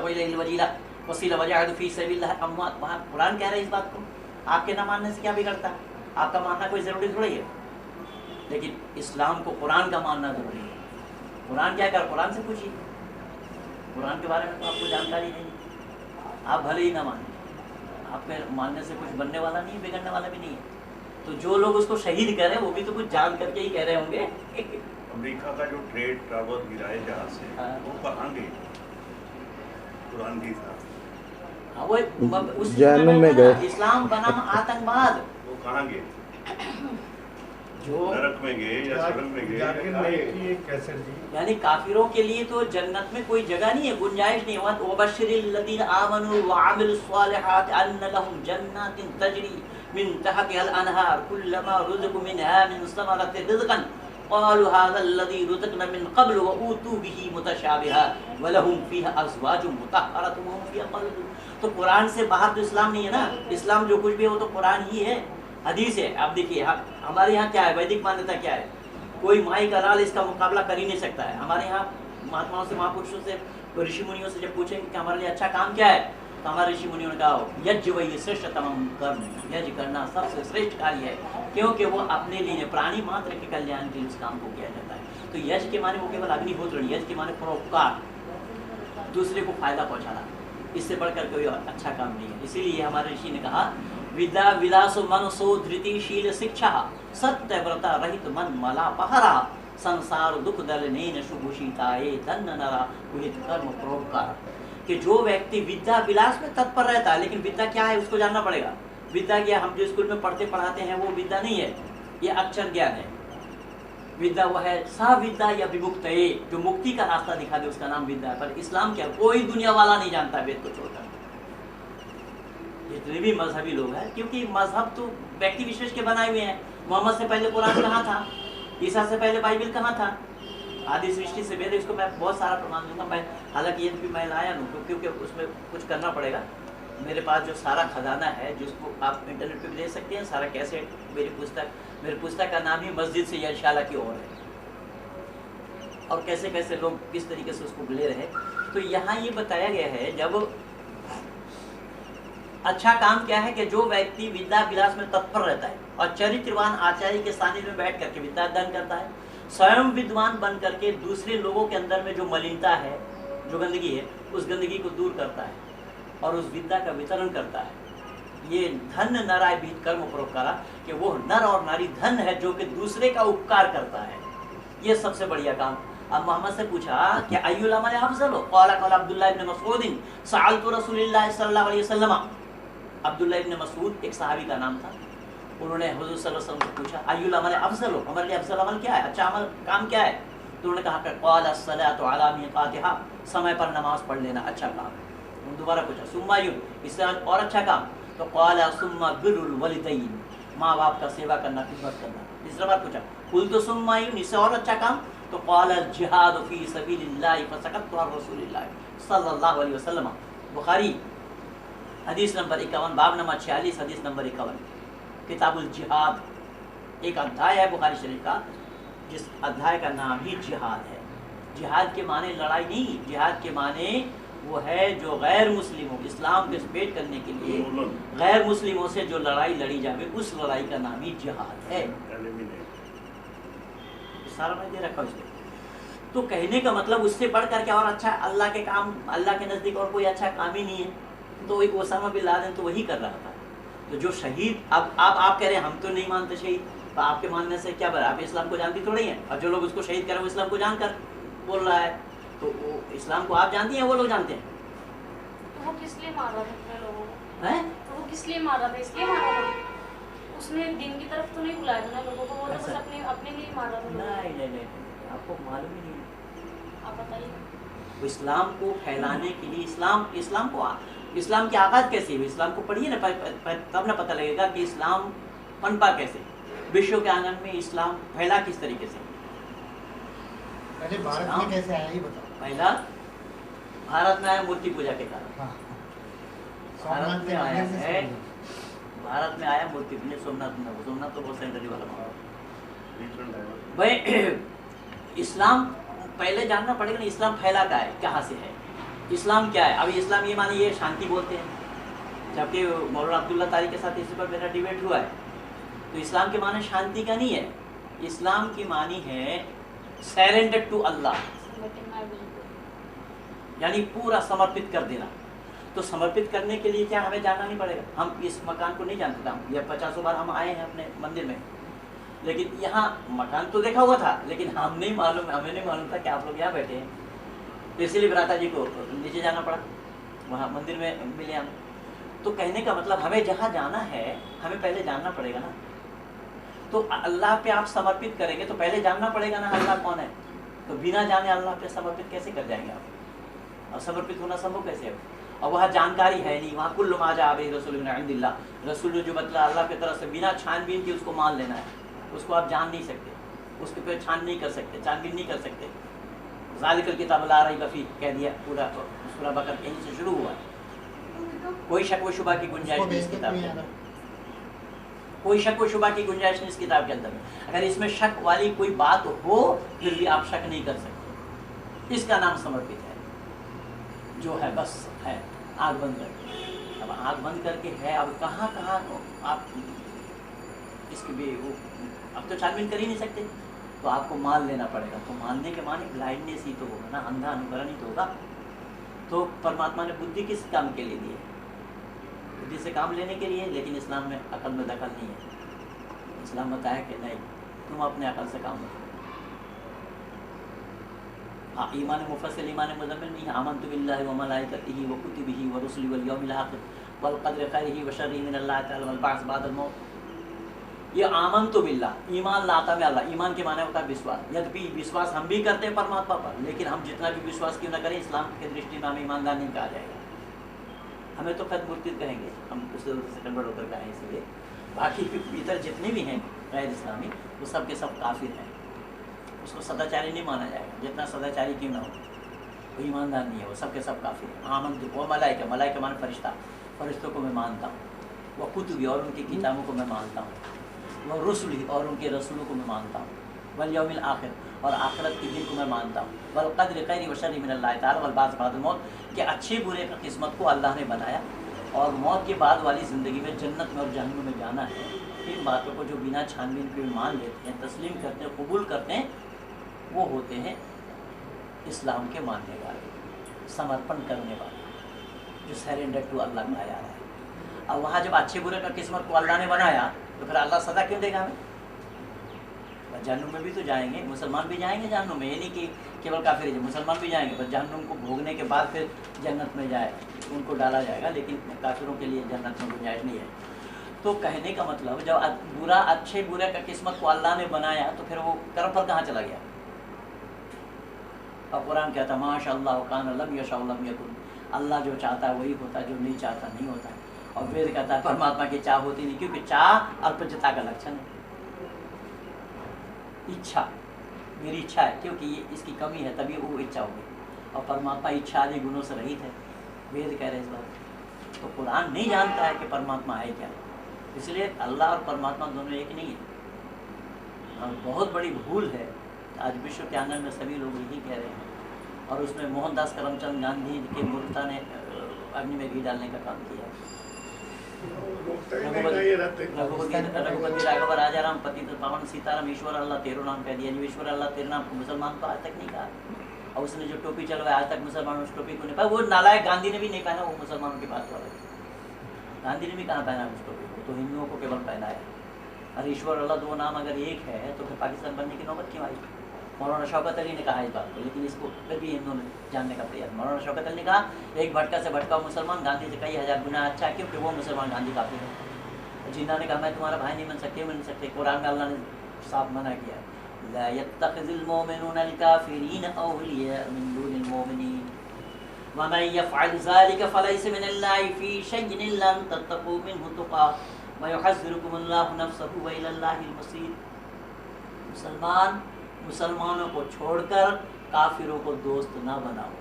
वसीला वजाहिदू फी सबिलिल्लाह अम्वात, वहाँ कुरान कह रहा है इस बात को। आपके ना मानने से क्या बिगड़ता है? आपका मानना कोई ज़रूरी थोड़ी है, लेकिन इस्लाम को कुरान का मानना ज़रूरी है। कुरान क्या कर, कुरान से पूछिए, कुरान के बारे में तो आपको जानकारी नहीं, आप भले ही ना माने, आपके मानने से कुछ बनने वाला नहीं, बिगड़ने वाला भी नहीं है। तो जो लोग उसको शहीद कर रहे हैं वो भी तो कुछ जान करके ही कह रहे होंगे। अमेरिका का जो ट्रेड टावर गिरा है जहाँ से, हाँ। वो कहाँ गए कुरान के हिसाब से? हाँ, वो उस जहन्नुम में गए। इस्लाम बनाम आतंकवाद, वो कहाँ गए? जो नरक में गए या स्वर्ग में गए? जाकिर नाइक की एक कैसेट जी, यानी काफिरों के लिए तो जन्नत में कोई जगह नहीं है, गुंजाइश नहीं हुआ। वबश्शिरिल लदीना आमनु व अमिलुस सालिहात अन्न लहुम जन्नातिन तजरी मिन तहतिहल अनहार कुल्लमा रुज़िक़ू मिनहा मिन समरतिर रिज़क़न क़ालू हाज़ा लज़ी रुज़िक़ना मिन क़ब्ल व ऊतू बिही मुतशाबिहा व लहुम फ़ीहा अज़वाजुम मुतहहरतुम व हुम फ़ीहा ख़ालिदून। तो कुरान से बाहर तो इस्लाम नहीं है ना। इस्लाम जो कुछ भी है वो तो कुरान ही है, हदीस है। आप देखिए हमारे यहाँ क्या है, वैदिक मान्यता क्या है, कोई माई का लाल इसका मुकाबला कर ही नहीं सकता है। हमारे यहाँ महात्माओं से, महापुरुषों से, ऋषि मुनियों से जब पूछेंगे कि हमारे लिए अच्छा काम क्या है, तो हमारे ऋषि मुनियों ने कहा यज्ञ वही श्रेष्ठतम कर्म, यज्ञ करना सबसे श्रेष्ठ कार्य है, क्योंकि वो अपने लिए प्राणी मात्र के कल्याण के लिए उस काम को किया जाता है। तो यज्ञ के माने वो केवल अग्निहोत्र, यज्ञ के माने परोपकार, दूसरे को फायदा पहुँचाना, इससे बढ़कर कोई अच्छा काम नहीं है। इसीलिए हमारे ऋषि ने कहा विद्या विलासो मनसो धृतिशील शिक्षा सत्य व्रता रहित मन मला पहरा संसार दुख दल नैन शुभूषिताए धन्य नरा उहित कर्म परोपकार। कि जो व्यक्ति विद्या विलास में तत्पर रहता है, लेकिन विद्या क्या है उसको जानना पड़ेगा। विद्या क्या, हम जो स्कूल में पढ़ते पढ़ाते हैं वो विद्या नहीं है, ये अक्षर ज्ञान है। विद्या वो है सविद्या या विमुक्त, जो मुक्ति का रास्ता दिखा दे उसका नाम विद्या है। पर इस्लाम क्या, कोई दुनिया वाला नहीं जानता वेद को छोड़कर, जितने भी मजहबी लोग हैं, क्योंकि मजहब तो व्यक्ति विशेष के बनाए हुए हैं। मोहम्मद से पहले कुरान कहाँ था, ईसा से पहले बाइबल कहाँ था, आदि सृष्टि से वेद। इसको मैं बहुत सारा प्रमाण दूंगा मैं, हालांकि ये भी मैं लाया हूँ क्योंकि उसमें कुछ करना पड़ेगा। मेरे पास जो सारा खजाना है जिसको आप इंटरनेट पे भी देख सकते हैं, सारा कैसेट, मेरी पुस्तक का नाम ही मस्जिद से यशाला की ओर है, और कैसे कैसे लोग किस तरीके से उसको ले रहे। तो यहाँ ये बताया गया है जब अच्छा काम क्या है कि जो व्यक्ति विद्या विलास में तत्पर रहता है और चरित्रवान आचार्य के सानिध्य में बैठ करके विद्या अध्ययन करता है, स्वयं विद्वान बन करके दूसरे लोगों के अंदर में जो मलिनता है, जो गंदगी है, उस गंदगी को दूर करता है और उस विद्या का वितरण करता है। ये धन नराय बीत कर्म परोपकारा, कि वो नर और नारी धन है जो कि दूसरे का उपकार करता है, ये सबसे बढ़िया काम। अब मोहम्मद से पूछा कि अय्युल अमल अफजल, क़ाला क़ाला अब्दुल्लाह इब्न मसऊद सअलतु रसूलुल्लाह सल्लल्लाहु अलैहि वसल्लम। अब्दुल्लाह इब्न मसऊद एक सहाबी का नाम था, उन्होंने हुजूर सल्लल्लाहु अलैहि वसल्लम से पूछा अय्युल अमल अफजल, हमारे लिए अफजल अमल क्या है, अच्छा अमल काम क्या है। तो उन्होंने कहा क़ाला अस्सलातु अला मिक़ातिहा, समय पर नमाज पढ़ लेना अच्छा काम है। उन्होंने दोबारा पूछा सुम्मा युन, इससे और अच्छा काम, तो क़ाला सुम्मा बिर्रुल वलिदैन, माँ बाप का सेवा करना, खिदमत करना। तीसरा बार पूछा कुल्तु सुम्मा युन, इससे और अच्छा काम, तो क़ाला जिहाद फी सबीलिल्लाह फसकतु अन रसूलिल्लाह सल्लल्लाहु अलैहि वसल्लम। बुखारी हदीस नंबर 51, बाब नंबर 46, हदीस नंबर 51, किताबुल जिहाद, एक अध्याय है बुखारी शरीफ का जिस अध्याय का नाम ही जिहाद है। जिहाद के माने लड़ाई नहीं, जिहाद के माने वो है जो गैर मुस्लिमों, इस्लाम के स्प्रेड करने के लिए गैर मुस्लिमों से जो लड़ाई लड़ी जाए, उस लड़ाई का नाम ही जिहाद है। सारा मैं दे रखा उसमें। तो कहने का मतलब उससे बढ़ करके और अच्छा अल्लाह के काम, अल्लाह के नज़दीक और कोई अच्छा काम ही नहीं है। तो एक ओसामा बिन लादेन तो वही कर रहा था। तो जो शहीद, अब आप कह रहे हैं हम तो नहीं मानते शहीद, तो आपके मानने से क्या बड़ा, आप इस्लाम को जानती थोड़ी हैं, और जो लोग उसको शहीद करें वो इस्लाम को जानकर बोल रहा है, तो वो इस्लाम को आप जानती हैं, वो लोग जानते हैं। तो वो किस लिए मार रहा था अपने लोगों को? हैं? तो वो किस लिए मार रहा था? इसलिए मार रहा था, उसने दिन की तरफ तो नहीं बुलाया था ना लोगों को, वो तो बस अपने लिए मार रहा था। नहीं, आपको मालूम ही नहीं। आप बताइए। वो इस्लाम को फैलाने के लिए, इस्लाम की आगाज कैसे हुई, इस्लाम को पढ़िए ना, तब ना पता लगेगा कि इस्लाम पनपा कैसे, विश्व के आंगन में इस्लाम फैला किस तरीके से। पहले भारत में कैसे आया ये बताओ। पहला भारत में आया मूर्ति पूजा के कारण, हाँ। भारत में आया है, भारत में आया मूर्ति पूजा। सोमनाथ तो बहुत सेंटरी वाला मामला भाई। इस्लाम पहले जानना पड़ेगा ना, इस्लाम फैला का है, कहाँ से है। इस्लाम क्या है? अभी इस्लाम ये माने ये शांति बोलते हैं, जबकि मौलाना अब्दुल्ला तारी के साथ इसी पर मेरा डिबेट हुआ है। तो इस्लाम के माने शांति का नहीं है, इस्लाम की मानी है सरेंडर टू अल्लाह, यानी पूरा समर्पित कर देना। तो समर्पित करने के लिए क्या हमें जानना नहीं पड़ेगा? हम इस मकान को नहीं जानते थे, ये 50 बार हम आए हैं अपने मंदिर में, लेकिन यहाँ मकान तो देखा हुआ था, लेकिन हमें नहीं मालूम था कि आप लोग यहाँ बैठे हैं। तो इसीलिए भ्राता जी को नीचे जाना पड़ा, वहाँ मंदिर में मिले हम। तो कहने का मतलब हमें जहाँ जाना है हमें पहले जानना पड़ेगा ना। तो अल्लाह पे आप समर्पित करेंगे तो पहले जानना पड़ेगा ना अल्लाह कौन है। तो बिना जाने अल्लाह पे समर्पित कैसे कर जाएंगे आप? और समर्पित होना संभव कैसे है? और वहाँ जानकारी है नहीं, वहाँ कुल्लु मा जा बि रसूल मिन इंदिल्लाह, रसूल ने जो बतला अल्लाह की तरफ से, बिना छानबीन के उसको मान लेना है। उसको आप जान नहीं सकते, उसके पे छान नहीं कर सकते, छानबीन नहीं कर सकते। ज़ालिकल किताब ला रैब फीह कह दिया, पूरा सूरह बकरा यहीं से शुरू हुआ। कोई शक व शुबा की गुंजाइश नहीं इस किताब के अंदर, कोई शक व शुबा की गुंजाइश नहीं इस किताब के अंदर। अगर इसमें शक वाली कोई बात हो फिर भी आप शक नहीं कर सकते। इसका नाम समर्पित है, जो है बस है आग बंद करके। अब आग बंद करके है, अब कहाँ आप इसके भी वो अब तो छानबीन कर ही नहीं सकते, तो आपको मान लेना पड़ेगा। तो मानने के माने ब्लाइंडनेस ही तो होगा ना, अंधा अनुकरण ही तो होगा। तो परमात्मा ने बुद्धि किस काम के लिए दी है? बुद्धि से काम लेने के लिए, लेकिन इस्लाम में अकल में दखल नहीं है। इस्लाम बताया कि नहीं, तुम अपने अकल से काम लो। हाँ, ईमान मुफस्सिल ईमान मुज़म्मिल नहीं है। आमन्तु बिल्लाहि व मलाइकतिही व कुतुबिही व रुसुलिही वल यौमिल आखिर वल क़द्रि खैरिही व शर्रिही मिनल्लाहि तआला वल बअस बअदल मौत। ये आमन्तु बिल्लाह, ईमान लाता में अल्लाह। ईमान के माने होता है विश्वास। यद्यपि विश्वास हम भी करते हैं परमात्मा पर, लेकिन हम जितना भी विश्वास क्यों न करें, इस्लाम की दृष्टि में हमें ईमानदार नहीं कहा जाएगा। हमें तो खत मुर्तिद कहेंगे, हम उससे कन्वर्ट होकर कहें। इसलिए बाकी इतर जितने भी हैं गैर इस्लामी, वो सब के सब काफिर हैं। उसको सदाचारी नहीं माना जाएगा, जितना सदाचारी क्यों ना हो, वो ईमानदार नहीं है, वो सब के सब काफिर हैं। आमन वो मलाइका, मलाइका मान फरिश्ता, फरिश्तों को मैं मानता हूँ। वह कुतुबी और उनकी किताबों को मैं मानता हूँ। वह रुसुली और उनके रसूलों को मैं मानता हूँ। वल यौमिल आखिर और आखिरत के दिन को मैं मानता हूँ। वल क़द्रि खैरि व शर्रि मिनल्लाहि तआला वल बअस बअदल मौत, कि अच्छे बुरे का किस्मत को अल्लाह ने बनाया और मौत के बाद वाली ज़िंदगी में जन्नत में और जहन्नुम में जाना है। इन बातों को जो बिना छानबीन के मान लेते हैं, तस्लीम करते हैं, कबूल करते हैं, वो होते हैं इस्लाम के मानने वाले, समर्पण करने वाले, जो सरेंडर टू अल्लाह कहा जा रहा है। अब वहाँ जब अच्छे बुरे का किस्मत को अल्लाह ने बनाया, तो फिर अल्लाह सदा क्यों देगा हमें? जहन्नुम में भी तो जाएंगे, मुसलमान भी जाएंगे जहन्नुम में। ये नहीं कि केवल काफिर, मुसलमान भी जाएंगे, पर जहन्नुम को भोगने के बाद फिर जन्नत में जाए, उनको डाला जाएगा। लेकिन काफिरों के लिए जन्नत में गुंजाइश नहीं है। तो कहने का मतलब, जब बुरा अच्छे बुरे का किस्मत को अल्लाह ने बनाया, तो फिर वो कर्म पर कहाँ चला गया? और कुरान कहता है माशाअल्लाह कान लम यशा लम यकुन, अल्लाह जो चाहता है वही होता है, जो नहीं चाहता नहीं होता है। और वेद कहता है परमात्मा की चाह होती नहीं, क्योंकि चाह अल्पज्यता का लक्षण है। इच्छा, मेरी इच्छा है क्योंकि ये इसकी कमी है, तभी वो इच्छा होगी। और परमात्मा इच्छा आदि गुणों से रहित है, वेद कह रहे हैं इस बात। तो कुरान नहीं जानता है कि परमात्मा है क्या, इसलिए अल्लाह और परमात्मा दोनों एक नहीं है। और बहुत बड़ी भूल है, आज विश्व के आंगन में सभी लोग यही कह रहे हैं। और उसमें मोहनदास करमचंद गांधी के मूर्खता ने अग्नि में घी डालने का काम किया। रघुपति राघव राजा राम पतित पावन सीताराम ईश्वर अल्लाह तेरो नाम कह दिया। ईश्वर अल्लाह तेरे नाम को मुसलमान तो आज तक नहीं कहा। और उसने जो टोपी चलवाया, आज तक मुसलमान उस टोपी को नहीं पहना। वो नालायक गांधी ने भी नहीं पहना, वो मुसलमानों की बात वाला। गांधी ने भी कहाँ पहना उस टोपी को, तो हिंदुओं को केवल पहनाया। और ईश्वर अल्लाह दो नाम अगर एक है तो फिर पाकिस्तान बनने की नौबत क्यों आई? मौलाना शौकत अली ने कहा इस बात को, लेकिन इसको फिर भी हिंदुओं ने जानने का प्रयास। मौलाना शौकत अली ने कहा एक भटका से भटका मुसलमान गांधी से कई हजार गुना अच्छा है, क्योंकि वो मुसलमान गांधी काफी है। जिन्ना ने कहा मैं तुम्हारा भाई नहीं बन सकते, बन सकते। कुरान में अल्लाह ने साफ मना किया है, ला यत्तखिज़ुल मुमिनूनल काफिरीन औलिया मिन दूनिल मुमिनीन व मन यफ़अल ज़ालिका फलैसा मिनल्लाहि फ़ी शैइन इल्ला अन तत्तक़ू मिन्हु तुक़ा व युहज़्ज़िरुकुमुल्लाहु नफ़्सहु व इलल्लाहिल मसीर। मुसलमानों को छोड़कर काफिरों को दोस्त ना बनाओ,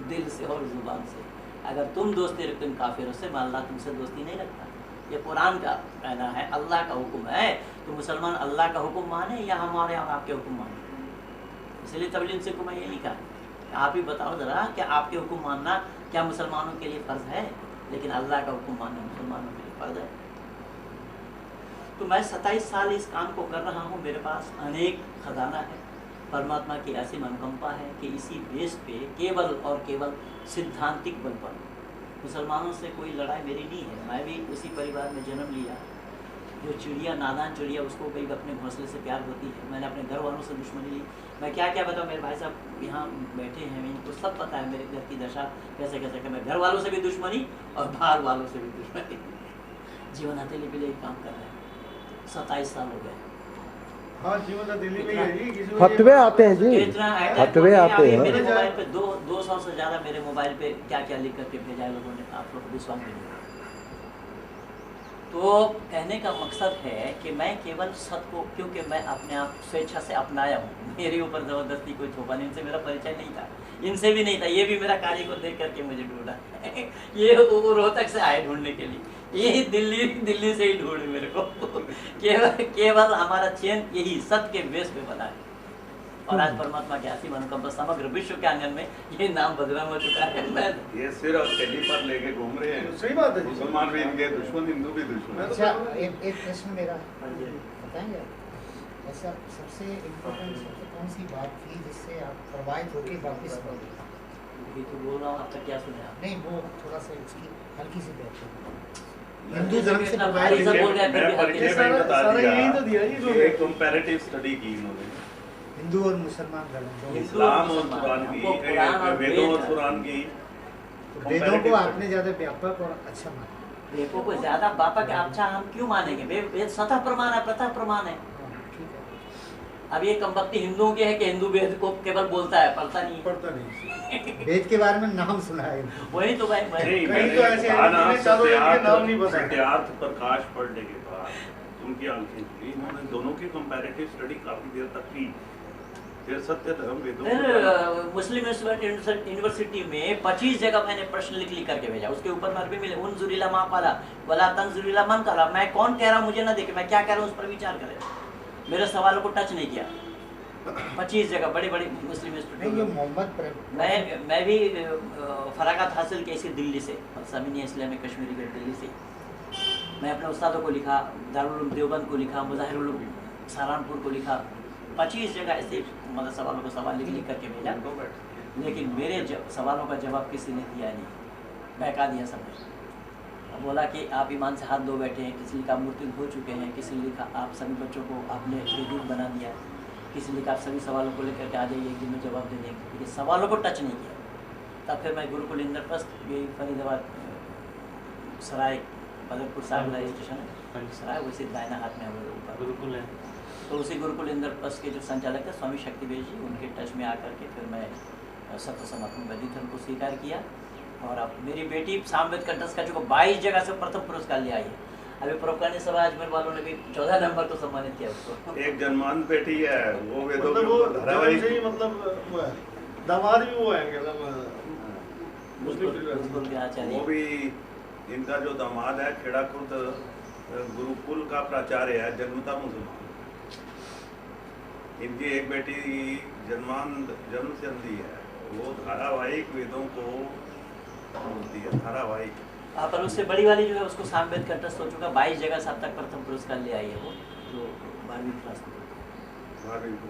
दिल से और जुबान से। अगर तुम दोस्ती रखते हो काफिरों से, मैं अल्लाह तुमसे दोस्ती नहीं रखता। ये कुरान का कहना है, अल्लाह का हुक्म है। तो मुसलमान अल्लाह का हुक्म माने या हमारे यहाँ आपके हुक्म माने? इसलिए तबलीग से को मैं ये लिखा, आप ही बताओ जरा कि आपके हुक्म मानना क्या मुसलमानों के लिए फ़र्ज़ है, लेकिन अल्लाह का हुक्म मानना मुसलमानों के लिए फ़र्ज़ है। तो मैं 27 साल इस काम को कर रहा हूँ, मेरे पास अनेक खजाना है, परमात्मा की ऐसी मनकंपा है कि इसी बेस पे केवल और केवल सिद्धांतिक बल पर मुसलमानों से कोई लड़ाई मेरी नहीं है। मैं भी उसी परिवार में जन्म लिया, जो चिड़िया नादान चिड़िया उसको कहीं अपने घोंसले से प्यार होती है। मैंने अपने घर वालों से दुश्मनी ली। मैं क्या क्या बताऊँ, मेरे भाई साहब यहाँ बैठे हैं, इनको सब पता है मेरे घर की दशा कैसे कैसे कि मैं घर वालों से भी दुश्मनी और बाहर वालों से भी दुश्मनी। जीवन हथेली पे लेके काम कर रहे हैं, 27 साल हो गए। हाँ, जीवन दिल्ली में ही है जी, किसी को फतवे आते हैं जी, इतना फतवे आते हैं। मेरे मोबाइल पे 200 से ज़्यादा मेरे मोबाइल पे क्या क्या लिख करके भेजा है लोगों ने, आप लोग विश्वास नहीं। तो कहने का मकसद है कि मैं केवल सत्य को, क्योंकि मैं अपने आप स्वेच्छा से अपनाया हूँ, मेरे ऊपर ज़बरदस्ती कोई थोपा नहीं। इनसे मेरा परिचय नहीं था, इनसे भी नहीं था, ये भी मेरा कार्य को देख करके मुझे ढूंढा। ये वो रोहतक से आए ढूंढने के लिए, ये दिल्ली से ही ढूंढे मेरे को। केवल हमारा चेन यही सत्य के बेस पे बना है। और आज परमात्मा के ऐसी मनोकामना समग्र विश्व के आंगन में ये नाम बदनाम हो चुका है। मैं ये सिर्फ थैली पर लेके घूम रहे हैं। सही बात है। मुसलमान भी इनके दुश्मन, हिंदू भी दुश्मन। अच्छा, एक प्रश्न मेरा बताएंगे ऐसा सबसे इम्पोर्टेंट सबसे कौन सी बात थी जिससे आप प्रभावित होकर वापस लौटे? ये तो बोल रहा हूँ, अब तक क्या सुने आप? नहीं, वो थोड़ा सा उसकी हल्की सी बात है। हिंदू धर्म से भाई साहब बोल रहे हैं, फिर भी हल्के से। मैं बता सारा दिया यही तो दिया जी, कि एक कंपैरेटिव स्टडी की इन्होंने हिंदू और मुसलमान धर्म दोनों। इस्लाम और कुरान की, हमको कुरान और वेदों और वेद कुरान की तो वेदों को आपने ज्यादा व्यापक और अच्छा माना। वेदों को ज्यादा व्यापक अच्छा हम क्यों मानेंगे? वेद सतह प्रमाण है, प्रथा प्रमाण है। हाँ, ठीक है। अब ये कंपक्ति हिंदुओं की है कि हिंदू वेद को केवल बोलता है, पढ़ता नहीं है। पढ़ता नहीं। वेद के बारे में नाम सुना है। वही तो भाई नहीं, कहीं तो ऐसे हैं जिन्हें चारों वेद के नाम नहीं पता। सत्यार्थ प्रकाश पढ़ने के बाद उनकी आंखें खुली, उन्होंने दोनों की कंपैरेटिव स्टडी काफी देर तक की। फिर सत्य धर्म वेदों फिर मुस्लिम यूनिवर्सिटी में 25 जगह मैंने प्रश्न लिख करके भेजा, उसके ऊपर मार्क भी मिले। उनजुरिला मा काला वला तंजुरिला मन काला। मैं कौन कह रहा हूँ मुझे ना देखे, मैं क्या कह रहा हूँ उस पर विचार करें। मेरे सवालों को टच नहीं किया। 25 जगह बड़ी बड़ी मुस्लिम नहीं, ये इंस्टीट्यूट। मोहम्मद मैं भी फरागत हासिल की इसी दिल्ली से, समीनिया इस्लामी कश्मीरी गेट दिल्ली से। मैं अपने उस्तादों को लिखा, दारुल उलूम देवबंद को लिखा, मुजाहिरुल उलूम सहारनपुर को लिखा। 25 जगह ऐसे मतलब सवालों को सवाल लिख करके भेजा, लेकिन मेरे सवालों का जवाब किसी ने दिया नहीं, बहका दिया सबने। अब बोला कि आप ईमान से हाथ धो बैठे हैं, किसी ने लिखा मूर्ति हो चुके हैं, किसी ने लिखा आप सभी बच्चों को आपने बेदीन बना दिया, किसी ने लिखा आप सभी सवालों को लेकर के आ जाइए, एक दिन में जवाब दे देंगे, लेकिन सवालों को टच नहीं किया। तब फिर मैं गुरुकुल इंद्रप्रस्थ, ये फरीदाबाद सराय बदरपुर साहब स्टेशन है सराय, वैसे दायना हाथ में हमारे ऊपर गुरुकुल है। तो उसी गुरुकुल इंद्रप्रस्थ के जो संचालक है स्वामी शक्तिवेश जी, उनके टच में आकर के फिर मैं सत्य सनातन वैदिक धर्म को स्वीकार किया। और अब मेरी बेटी सामवेद कंठस्थ का जो 22 जगह से प्रथम पुरस्कार ले आई है। अभी परोपकारी सभा अजमेर वालों ने भी 14 नंबर को सम्मानित किया उसको। एक जन्मान बेटी है, वो वेदों मतलब के वो ऊपर धारावाहिक जन्म से ही मतलब वो है, दामाद भी वो है गुरुकुल के आचार्य। वो भी इनका जो दामाद है खेड़ा खुर्द गुरुकुल का प्राचार्य है, जन्मता मुसलमान। इनकी एक बेटी जन्म से अंधी है, वो धारावाहिक वेदों को बोलती है, धारावाहिक। पर उससे बड़ी वाली जो है उसको सामवेद कंठस्थ हो चुका, 22 जगह से अब तक प्रथम पुरस्कार ले आई है वो, जो 12वीं क्लास में। 12वीं को।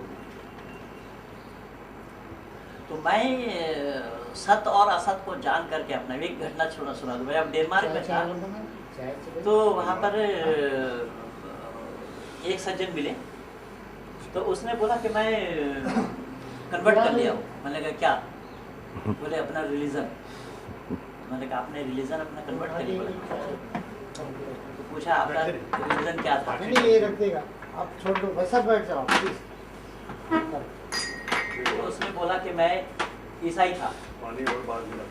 तो मैं सत्य और असत्य को जान करके अपना एक घटना सुना दूँ। अब डेनमार्क में था, तो वहाँ पर एक सज्जन मिले, तो उसने बोला कि मैं कन्वर्ट कर लिया हूँ। मैंने कहा क्या? बोले अपना रिलीजन। मैंने कहा आपने रिलीजन अपना कन्वर्ट कर लिया? तो पूछा आपका रिलीजन क्या था? नहीं, ये रख देगा, आप छोड़ दो, बस अब बैठ जाओ प्लीज। तो उसने बोला कि मैं ईसाई था। पानी और बाल मिला।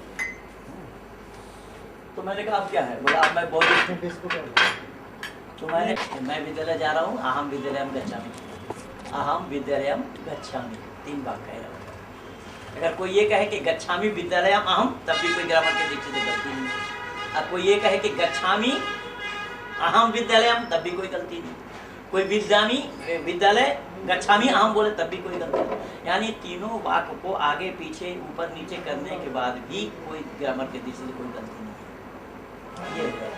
तो मैंने कहा अब क्या है? बोला अब मैं बौद्धिस्ट हूँ। इसको क्या बोलते हैं? तो मैं विद्यालय जा रहा हूँ, अहम विद्यालयम गच्छामि, अहम विद्यालयम गच्छामि, 3 बार कह रहा हूँ। अगर कोई ये कहे कि गच्छामि विद्यालयम अहम, तब भी कोई ग्रामर के दीक्षित से गलती नहीं। अब कोई ये कहे कि गच्छामि अहम विद्यालयम, तब भी कोई गलती नहीं। कोई विद्यालय गच्छामी अहम बोले तब भी कोई गलती नहीं। यानी तीनों वाक्य को आगे पीछे ऊपर नीचे करने के बाद भी कोई ग्रामर के दृष्टि से कोई गलती नहीं है, ये है।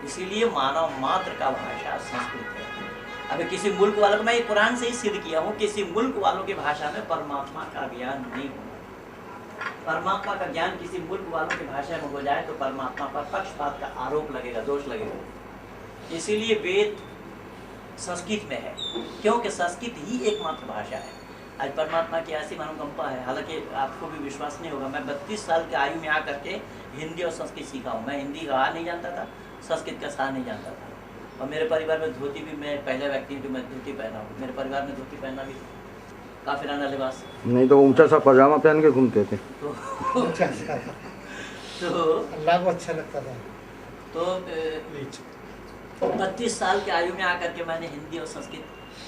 इसीलिए मानव मात्र का भाषा संस्कृत है। अभी किसी मुल्क वालों को, मैं ये कुरान से ही सिद्ध किया हूँ, किसी मुल्क वालों की भाषा में परमात्मा का ज्ञान नहीं होना। परमात्मा का ज्ञान किसी मुल्क वालों की भाषा में हो जाए तो परमात्मा पर पक्षपात का आरोप लगेगा, दोष लगेगा। इसीलिए वेद संस्कृत में है, क्योंकि संस्कृत ही एकमात्र भाषा है। आज परमात्मा की ऐसी मनोकंपा है, हालांकि आपको भी विश्वास नहीं होगा, मैं 32 साल की आयु में आकर के हिंदी और संस्कृत सीखा हूँ। मैं हिंदी का नहीं जानता था, संस्कृत का सा नहीं जानता था। और मेरे परिवार में धोती भी, मैं पहला व्यक्ति जो मैं धोती पहना हूँ, मेरे परिवार में धोती पहनना भी काफिराना लिबास, नहीं तो ऊंचा सा पजामा पहन के घूमते थे। तो अच्छा अच्छा, तो अल्लाह को अच्छा लगता था। तो 32 साल की आयु में आकर के मैंने हिंदी और संस्कृत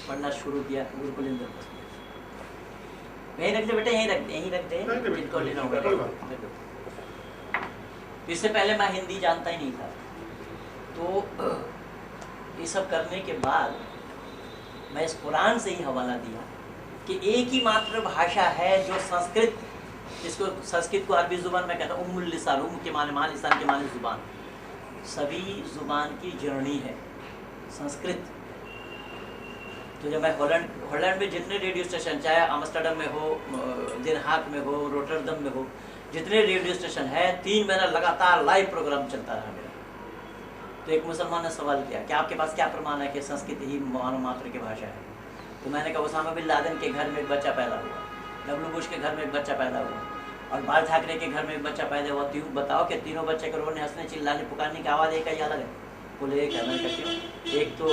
पढ़ना शुरू किया गुरुकुल इंदौर में। यहीं रख दे बेटा, यहीं रख दे, जिनको लेना होगा। इससे पहले मैं हिंदी जानता ही नहीं था। तो ये सब करने के बाद मैं इस कुरान से ही हवाला दिया कि एक ही मात्र भाषा है जो संस्कृत, जिसको संस्कृत को अरबी जुबान में कहता हूँ उम्मुल लिसान, उम्म के माने मां, लिसान के माने जुबान, सभी जुबान की जननी है संस्कृत। तो जब मैं हॉलैंड में जितने रेडियो स्टेशन, चाहे आमस्टरडम में हो, दिन हाग में हो, रोटरडम में हो, जितने रेडियो स्टेशन है, 3 महीना लगातार लाइव प्रोग्राम चलता रहा मेरा। तो एक मुसलमान ने सवाल किया कि आपके पास क्या प्रमाण है कि संस्कृत ही मानव मात्र की भाषा है? तो मैंने कहा उसामा बिन लादेन के घर में एक बच्चा पैदा हुआ, डब्ल्यू बुश के घर में एक बच्चा पैदा हुआ, और बाल ठाकरे के घर में एक बच्चा पैदा हुआ। तो बताओ कि तीनों बच्चे के रोने, हंसने, चिल्लाने, पुकारने की आवाज़ एक ही अलग है। बोले एक है। मैंने कहा क्यों? एक तो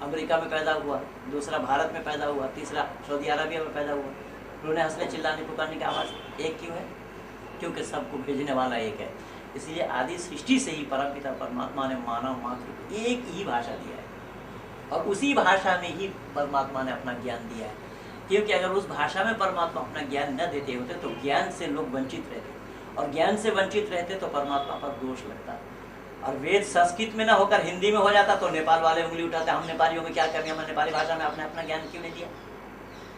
अमेरिका में पैदा हुआ, दूसरा भारत में पैदा हुआ, तीसरा सऊदी अरबिया में पैदा हुआ। रोने, हंसने, चिल्लाने, पुकारने की आवाज़ एक क्यों है? क्योंकि सबको भेजने वाला एक है। इसलिए आदि सृष्टि से ही परमपिता परमात्मा ने मानव मात्र को एक ही भाषा दिया है, और उसी भाषा में ही परमात्मा ने अपना ज्ञान दिया है। क्योंकि अगर उस भाषा में परमात्मा अपना ज्ञान न देते होते तो ज्ञान से लोग वंचित रहते, और ज्ञान से वंचित रहते तो परमात्मा पर दोष लगता। और वेद संस्कृत में न होकर हिंदी में हो जाता तो नेपाल वाले उंगली उठाते, हम नेपालियों में क्या करें, हमें नेपाली भाषा में आपने अपना ज्ञान क्यों नहीं दिया?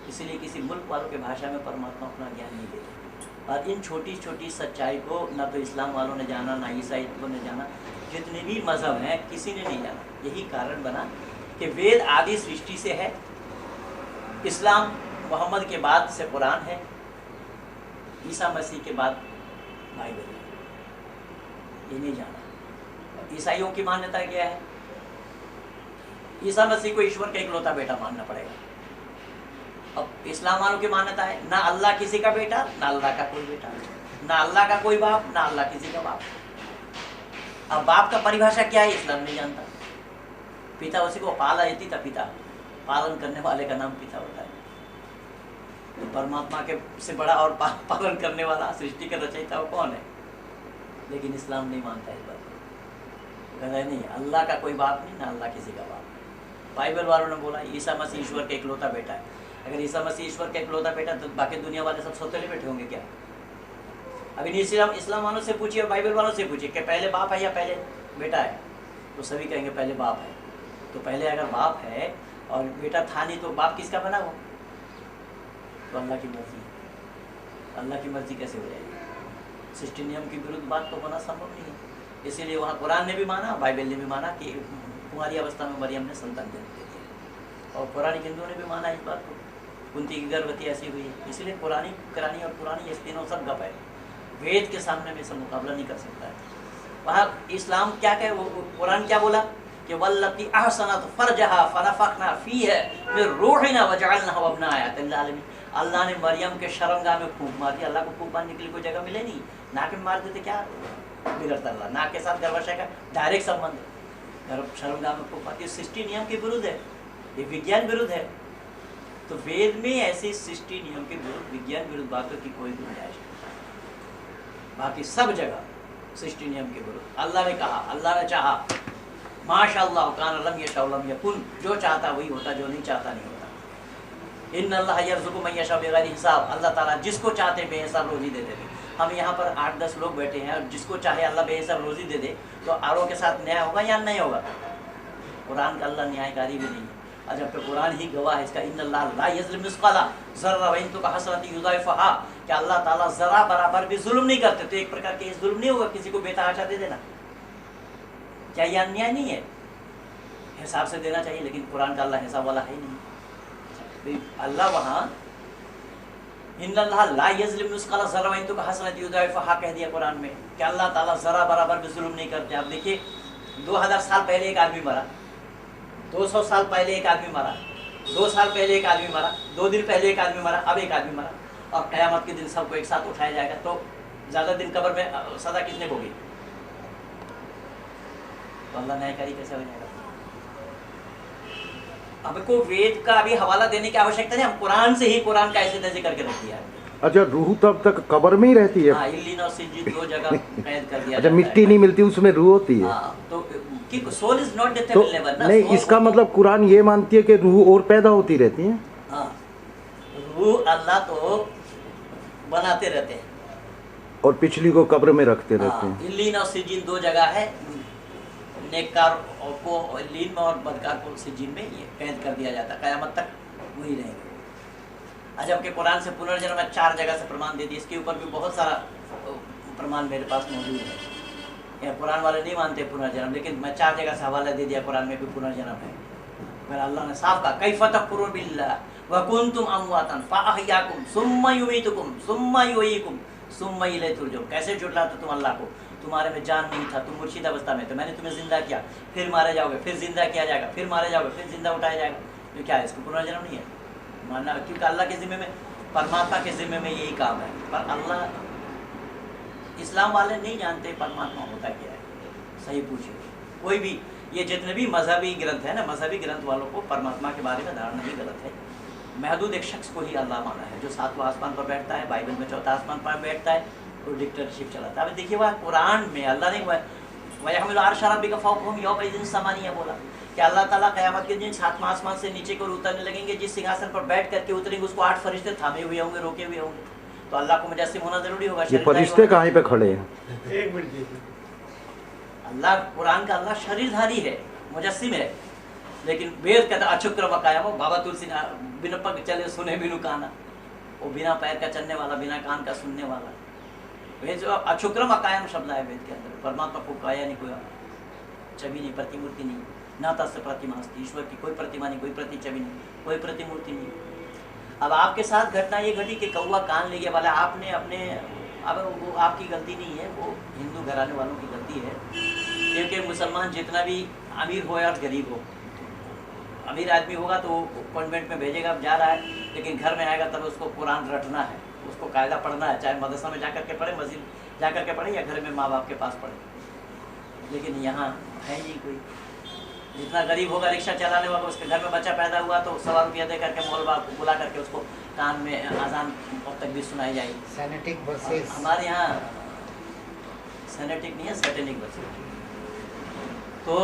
इसीलिए किसी मुल्क वालों की भाषा में परमात्मा अपना ज्ञान नहीं देते। और इन छोटी छोटी सच्चाई को न तो इस्लाम वालों ने जाना, ना ईसाई ने जाना, जितने भी मजहब हैं किसी ने नहीं जाना। यही कारण बना कि वेद आदि सृष्टि से है, इस्लाम मोहम्मद के बाद से कुरान है, ईसा मसीह के बाद बाइबल है। ये नहीं जाना। ईसाइयों की मान्यता क्या है? ईसा मसीह को ईश्वर का इकलौता बेटा मानना पड़ेगा। अब इस्लाम वालों की मान्यता है ना अल्लाह किसी का बेटा, ना अल्लाह का कोई बेटा, ना अल्लाह का कोई बाप, ना अल्लाह किसी का बाप। अब बाप का परिभाषा क्या है इस्लाम नहीं जानता। पिता उसी को पाला इति था, पिता पालन करने वाले का नाम पिता होता है। तो परमात्मा के से बड़ा और पालन करने वाला सृष्टि का रचयिता वो कौन है? लेकिन इस्लाम नहीं मानता इस बात को, कहता है नहीं अल्लाह का कोई बाप नहीं, ना अल्लाह किसी का बाप। बाइबल वालों ने बोला ईसा मसीह ईश्वर का इकलौता बेटा है। अगर ईसा मसीह ईश्वर का इकलौता बेटा तो बाकी दुनिया वाले सब सोते बैठे होंगे क्या? अभी इस्लाम वालों से पूछिए, बाइबल वालों से पूछिए कि पहले बाप है या पहले बेटा है, तो सभी कहेंगे पहले बाप है। तो पहले अगर बाप है और बेटा था नहीं तो बाप किसका बना वो? तो अल्लाह की मर्जी। अल्लाह की मर्जी कैसे हो जाएगी? सृष्टि नियम के विरुद्ध बात तो होना संभव नहीं है। इसीलिए वहाँ कुरान ने भी माना, बाइबल ने भी माना कि कुंवारी अवस्था में मरियम ने संतान जन्म दे दिया, और पुरानी हिंदुओं ने भी माना इस बात को, कुंती की गर्भवती ऐसी हुई है। इसलिए पुरानी करानी और पुरानी ये तीनों सब गप है। वेद के सामने में सब मुकाबला नहीं कर सकता है। वहाँ इस्लाम क्या कहे, वो कुरान क्या बोला कि वल्लती अहसनत फरजहा फनफखना फीहा मिन रूहिना वजअलनाहा वब्ना आयातिल आलमीन। अल्लाह ने मरियम के शर्मगाह में फूंक मार दी। अल्लाह को फूंक मारने के लिए कोई जगह मिले नहीं, नाक में मार देते क्या बिगड़ता? अल्लाह नाक के साथ गर्भाशय का डायरेक्ट संबंध है, शर्मगाह में फूंक मारती। सृष्टि नियम के विरुद्ध है, ये विज्ञान विरुद्ध है। तो वेद में ऐसे सृष्टि नियम के विरुद्ध, विज्ञान विरुद्ध बातों की कोई गुंजाइश नहीं। बाकी सब जगह सृष्टि नियम के विरुद्ध। अल्लाह ने कहा, अल्लाह ने चाहा, माशाअल्लाह कान लम यशा लम यकुन, जो चाहता वही होता, जो नहीं चाहता नहीं होता। इन्नल्लाह यर्ज़ुक़ु मन यशा बिग़ैरि हिसाब, अल्लाह ताला जिसको चाहते बेहिसाब रोजी दे देते। हम यहाँ पर 8-10 लोग बैठे हैं और जिसको चाहे अल्लाह बेहिसाब रोजी दे दे, तो औरों के साथ न्याय होगा या नहीं होगा? कुरान का अल्लाह न्यायकारी भी नहीं है। जबकि कुरान ही गवाह है इसका, इन्नल्लाह ला यज़लिमु मिस्क़ाला ज़र्रा व इन तुक हसनतिन युज़ाइफ़ुहा, कि अल्लाह ताला ज़रा बराबर भी जुल्म नहीं करते। तो एक प्रकार के जुल्म नहीं होगा किसी को बेतहाशा दे देना, क्या ये अन्याय नहीं है? हिसाब से देना चाहिए, लेकिन कुरान का अल्लाह हिसाब वाला है ही नहीं। अल्लाह वहाँ इन्नल्लाह ला यज़लिमु मिस्क़ाला ज़र्रा व इन तुक हसनतिन युज़ाइफ़ुहा कह दिया कुरान में कि अल्लाह ताला ज़रा बराबर भी जुल्म नहीं करते। आप देखिए 2000 साल पहले एक आदमी मरा, 200 साल पहले एक आदमी मरा, 2 साल पहले एक आदमी मरा, 2 दिन पहले एक आदमी मरा, अब एक आदमी मरा, और क़यामत के दिन सबको एक साथ उठाया जाएगा। तो ज़्यादा दिन कब्र में सज़ा किसने भोगी? तो अल्लाह न्यायकारी कैसे हो जाएगा? हमको वेद का अभी हवाला देने की आवश्यकता नहीं, हम कुरान से ही कुरान का ऐसे तैसे करके रख दिया है। अच्छा, रूह तब तक कब्र में ही रहती है? हाँ, इल्लीन और सिज्जीन 2 जगह कैद कर दिया। अच्छा, मिट्टी नहीं मिलती उसमें, रूह होती है। हाँ, तो सोल इज नॉट डेथ तो नेवर ना। नहीं, इसका मतलब कुरान ये मानती है कि रूह और पैदा होती रहती है। हाँ, रूह अल्लाह तो बनाते रहते हैं और पिछली को कब्र में रखते रहते हैं। इल्लीन और सिज्जीन 2 जगह है, नेककार को इल्लीन में और बदकार को सिज्जीन में ये कैद कर दिया जाता है, क़यामत तक वही रहेंगे। जबकि कुरान से पुनर्जन्म में 4 जगह से प्रमाण दे दिए। इसके ऊपर भी बहुत सारा प्रमाण मेरे पास मौजूद है। या कुरान वाले नहीं मानते पुनर्जन्म, लेकिन मैं 4 जगह से हवाला दे दिया, कुरान में भी पुनर्जन्म है। मेरा अल्लाह ने साफ कहा, कैफ़ तकफुरून बिल्लाह व कुंतुम अमवातन फ़अहयाकुम सुम्मा युमीतुकुम सुम्मा युहयीकुम सुम्मा इलैहि तुरजऊन। कैसे झुठलाते तुम अल्लाह को? तुम्हारे में जान नहीं था, तुम मुर्शिद अवस्था में थे, मैंने तुम्हें जिंदा किया, फिर मारे जाओगे, फिर जिंदा किया जाएगा, फिर मारे जाओगे, फिर जिंदा उठाया जाएगा। ये क्या है? इसको पुनर्जन्म नहीं है मानना, क्योंकि अल्लाह के ज़िम्मे में, परमात्मा के ज़िम्मे में यही काम है। पर अल्लाह, इस्लाम वाले नहीं जानते परमात्मा होता क्या है। सही पूछिए, कोई भी ये जितने भी मजहबी ग्रंथ है ना, मजहबी ग्रंथ वालों को परमात्मा के बारे में धारणा ही गलत है। महदूद एक शख्स को ही अल्लाह माना है, जो 7वां आसमान पर बैठता है, बाइबल में 4था आसमान पर बैठता है और डिक्टेटरशिप चलाता है। अब देखिए वह कुरान में अल्लाह ने वयहमिलु अर्श रब्बिका फौक़हुम यौमइज़िन समानिया बोला कि अल्लाह ताला क़यामत के दिन 7वां आसमान से नीचे को उतरने लगेंगे, जिस सिंहासन पर बैठ करके उतरेंगे उसको 8 फरिश्ते थामे हुए होंगे, रोके हुए होंगे। तो अल्लाह को मुजस्सिम होना जरूरी होगा। ये फरिश्ते कहाँ पे खड़े हैं? 1 मिनट दीजिए। अल्लाह, कुरान का अल्लाह शरीरधारी है, मुजस्सिम है, लेकिन वेद कहता अशुक्र वकाया, वो बाबा तुलसी बिना पग चले सुने बिनु काना, वो बिना पैर का चलने वाला, बिना कान का सुनने वाला। वेद जो अशुक्र वकायम शब्द है वेद के अंदर, परमात्मा को काया नहीं, कोई छवि नहीं, प्रतिमूर्ति नहीं, ना तस्य प्रतिमा अस्ति, ईश्वर की कोई प्रतिमा नहीं, कोई प्रतिछवि नहीं, कोई प्रतिमूर्ति नहीं। अब आपके साथ घटना ये घटी कि कौवा कान ले गया वाला, आपने अपने, अब वो आपकी गलती नहीं है, वो हिंदू घराने वालों की गलती है। क्योंकि मुसलमान जितना भी अमीर हो या गरीब हो, अमीर आदमी होगा तो वो कॉन्वेंट में भेजेगा, जा रहा है, लेकिन घर में आएगा तब उसको कुरान रटना है, उसको कायदा पढ़ना है, चाहे मदरसा में जाकर के पढ़े, मस्जिद जाकर के पढ़े, या घर में माँ बाप के पास पढ़े। लेकिन यहाँ है नहीं कोई। जितना गरीब होगा, रिक्शा चलाने वाला, उसके घर में बच्चा पैदा हुआ तो 100 रुपया दे करके मौलवा को बुला करके उसको कान में अजान अब तक भी सुनाई जाएगी। सैनेटिक वर्सेस, हमारे यहाँ सैनेटिक नहीं है, सैटेनिक वर्सेस। तो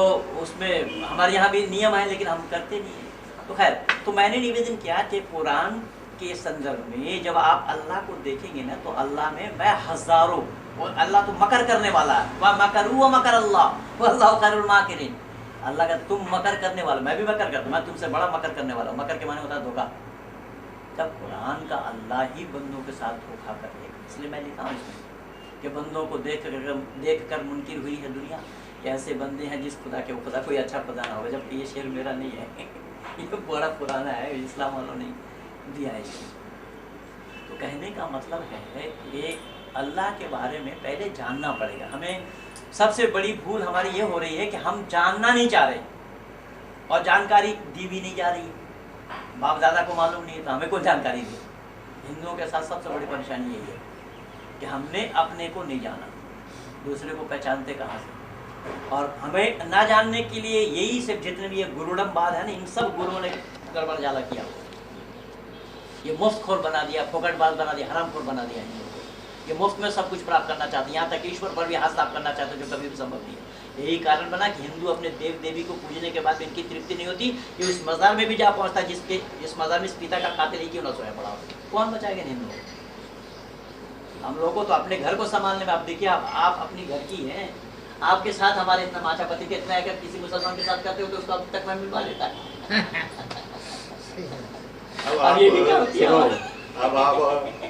उसमें हमारे यहाँ भी नियम है, लेकिन हम करते नहीं हैं। तो खैर, तो मैंने निवेदन किया कि कुरान के संदर्भ में जब आप अल्लाह को देखेंगे ना, तो अल्लाह में मैं हज़ारों, और अल्लाह तो मकर करने वाला है, वह मकरू व मकर अल्लाह वल्लाहु खैरुल माकिरीन। अल्लाह का तुम मकर करने वाला, मैं भी मकर करता हूँ, मैं तुमसे बड़ा मकर करने वाला हूँ। मकर के माने होता है धोखा। तब कुरान का अल्लाह ही बंदों के साथ धोखा करेगा, इसलिए मैं लिखा हूँ इसमें कि बंदों को देख कर मुनकिर हुई है दुनिया, कि ऐसे बंदे हैं जिस खुदा के, वो खुदा कोई अच्छा खुदा ना हो। जबकि ये शेर मेरा नहीं है, ये बड़ा पुराना है, इस्लाम वालों ने दिया है इसको। तो कहने का मतलब है कि अल्लाह के बारे में पहले जानना पड़ेगा हमें। सबसे बड़ी भूल हमारी ये हो रही है कि हम जानना नहीं चाह रहे, और जानकारी दी भी नहीं जा रही। बाप दादा को मालूम नहीं तो हमें कोई जानकारी दी। हिंदुओं के साथ सबसे बड़ी परेशानी यही है कि हमने अपने को नहीं जाना, दूसरे को पहचानते कहाँ से। और हमें ना जानने के लिए यही सिर्फ जितने भी ये गुरुडमवाद है ना, इन सब गुरुओं ने गड़बड़ जाला किया। ये मुफ्तखोर बना दिया, फोकटबाज बना दिया, हरामखोर बना दिया हिंदुओं को। ये मुफ्त में सब कुछ प्राप्त करना चाहते हैं, यहाँ तक ईश्वर पर भी हाथ साफ करना चाहते हैं, जो कभी भी संभव नहीं है। यही कारण बना कि हिंदू अपने देव देवी को पूजने के बाद इनकी तृप्ति नहीं होती कि उस मज़ार में भी जा पहुँचता जिस मज़ार में इस पिता का कातिल ही क्यों ना सोया पड़ा हो। कौन बचाएगा हिंदुओं को? हम लोगों को तो अपने घर को संभालने में, आप देखिए आप अपनी घर की हैं, आपके साथ हमारे इतना माचापति के इतना, अगर किसी मुसलमान के साथ करते हो तो उसको अब तक मैं मिलवा लेता है। अब ये भी क्या होती है सुनो, हमारे? अब आप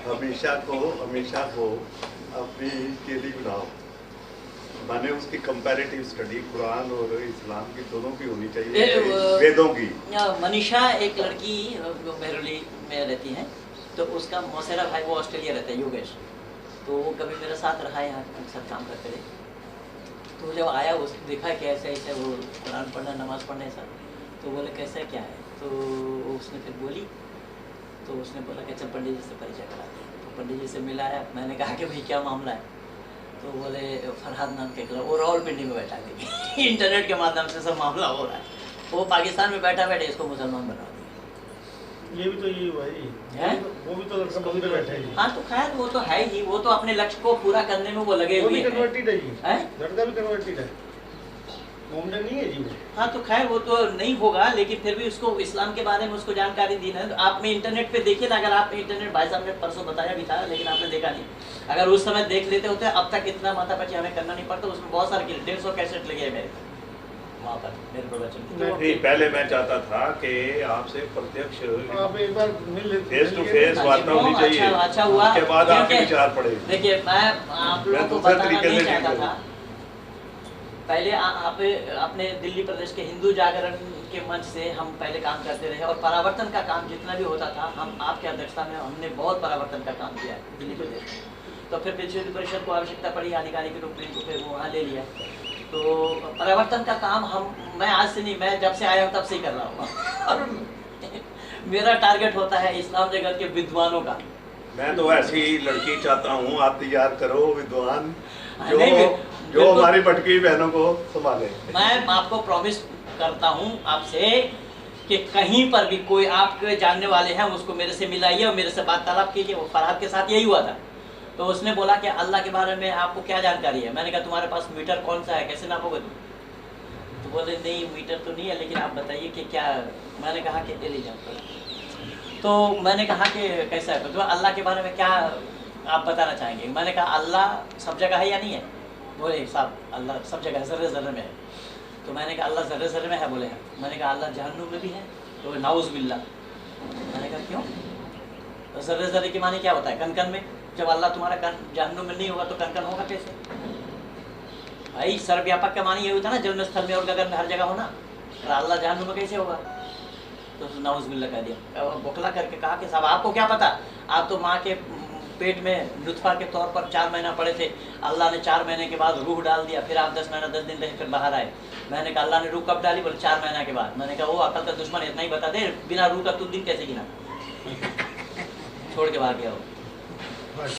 हमेशा को अपनी केली बनाओ, माने उसकी कंपैरेटिव स्टडी कुरान और इस्लाम की दोनों की होनी चाहिए, वेदों की। मनीषा एक लड़की बहरौली में रहती है, तो उसका मौसेरा भाई वो ऑस्ट्रेलिया रहता है, योगेश, तो वो कभी मेरे साथ रहा है यहाँ अक्सर काम करते रहे। तो जब आया उसने देखा कि ऐसे ऐसे वो कुरान पढ़ना नमाज़ पढ़ना ऐसा, तो बोले कैसा क्या है, तो उसने फिर बोली, तो उसने बोला कि चल पंडित जी से परिचय करा दिया। तो पंडित जी से मिलाया, मैंने कहा कि भाई क्या मामला है, तो बोले फरहाद नाम के वो रावलपिंडी में बैठा है इंटरनेट के माध्यम से सब मामला हो रहा है, वो पाकिस्तान में बैठा बैठे इसको मुसलमान बना दिया। ये भी तो यही हुआ ही हैं? वो भी तो लड़का बंद पे बैठा है जी। हाँ तो खैर वो तो है ही, वो तो अपने लक्ष्य को पूरा करने में वो लगे वो हुए भी हैं। कन्वर्टेड है जी, हैं? लड़का भी कन्वर्टेड है, मोमडन नहीं है जी वो। हाँ तो खैर वो तो नहीं होगा, लेकिन फिर भी उसको इस्लाम के बारे में उसको जानकारी दी ना। तो आप में इंटरनेट पे देखिए ना, अगर आप इंटरनेट, भाई साहब ने परसों बताया भी था लेकिन आपने देखा नहीं, अगर उस समय देख लेते होते अब तक इतना माथापच्ची हमें करना नहीं पड़ता। उसमें बहुत सारे 150 कैसेट लगे हैं मेरे वहाँ पर, मेरे प्रवचन। नहीं, पहले मैं चाहता था कि आपसे प्रत्यक्ष आप एक बार मिल लेते, फेस टू फेस वार्ता होनी चाहिए, अच्छा हुआ, उसके बाद आपके क्योंकि विचार पड़े। देखिए मैं आप लोगों को दूसरे बताना तरीके नहीं से चाहता ठीक था, पहले आप अपने दिल्ली प्रदेश के हिंदू जागरण के मंच से हम पहले काम करते रहे, और परावर्तन का काम जितना भी होता था हम आपके अध्यक्षता में हमने बहुत परावर्तन का काम किया है दिल्ली प्रदेश में। तो फिर विश्व परिषद को आवश्यकता पड़ी आधिकारिक रूप में, तो फिर वो वहाँ ले लिया। तो परावर्तन का काम मैं आज से नहीं, मैं जब से आया हूँ तब से ही कर रहा हूँ और मेरा टारगेट होता है इस्लाम जगत के विद्वानों का। मैं तो ऐसी लड़की चाहता हूँ, आप तैयार करो विद्वान जो नहीं, जो बिल्कुल। हमारी भटकी बहनों को संभाले। मैं आपको प्रॉमिस करता हूँ आपसे कि कहीं पर भी कोई आपके जानने वाले हैं उसको मेरे से मिलाइए और मेरे से वार्तालाप कीजिए। वो फरहाद के साथ यही हुआ था, तो उसने बोला कि अल्लाह के बारे में आपको क्या जानकारी है। मैंने कहा तुम्हारे पास मीटर कौन सा है, कैसे नापोगे तुम? तो बोले नहीं मीटर तो नहीं है, लेकिन आप बताइए कि क्या। मैंने कहा कि ले लीजिए। तो मैंने कहा कि कैसा है, तो अल्लाह के बारे में क्या आप बताना चाहेंगे? मैंने कहा अल्लाह सब जगह है या नहीं है? बोले साहब अल्लाह सब जगह ज़र्रे ज़र्रे में है। तो मैंने कहा अल्लाह ज़र्रे ज़र्रे में है? बोले हैं। मैंने कहा अल्लाह जहन्नुम में भी है? तो नाउज़ बिल्लाह। मैंने कहा क्यों? तो ज़र्रे ज़र्रे की माने क्या होता है? कन कन में। जब अल्लाह तुम्हारा कन जहन्नुम में नहीं होगा तो कन कन होगा कैसे? भाई सर्वव्यापक का मानी ये होता है ना, जन्म स्थल में और गगन में हर जगह होना। और अल्लाह जहन्नुम में कैसे होगा? तो नाउज़ बिल्लाह कह दिया। बौखला करके कहा कि साहब आपको क्या पता, आप तो माँ के पेट में नुतफा के तौर पर 4 महीना पड़े थे, अल्लाह ने 4 महीने के बाद रूह डाल दिया, फिर आप 10 महीना 10 दिन रहे, फिर बाहर आए। मैंने कहा अल्लाह ने रूह कब डाली? बोले 4 महीना के बाद। मैंने कहा वो अकल का दुश्मन इतना ही बता दे, बिना रूह का तू दिन कैसे गिना? छोड़ के भाग गया वो।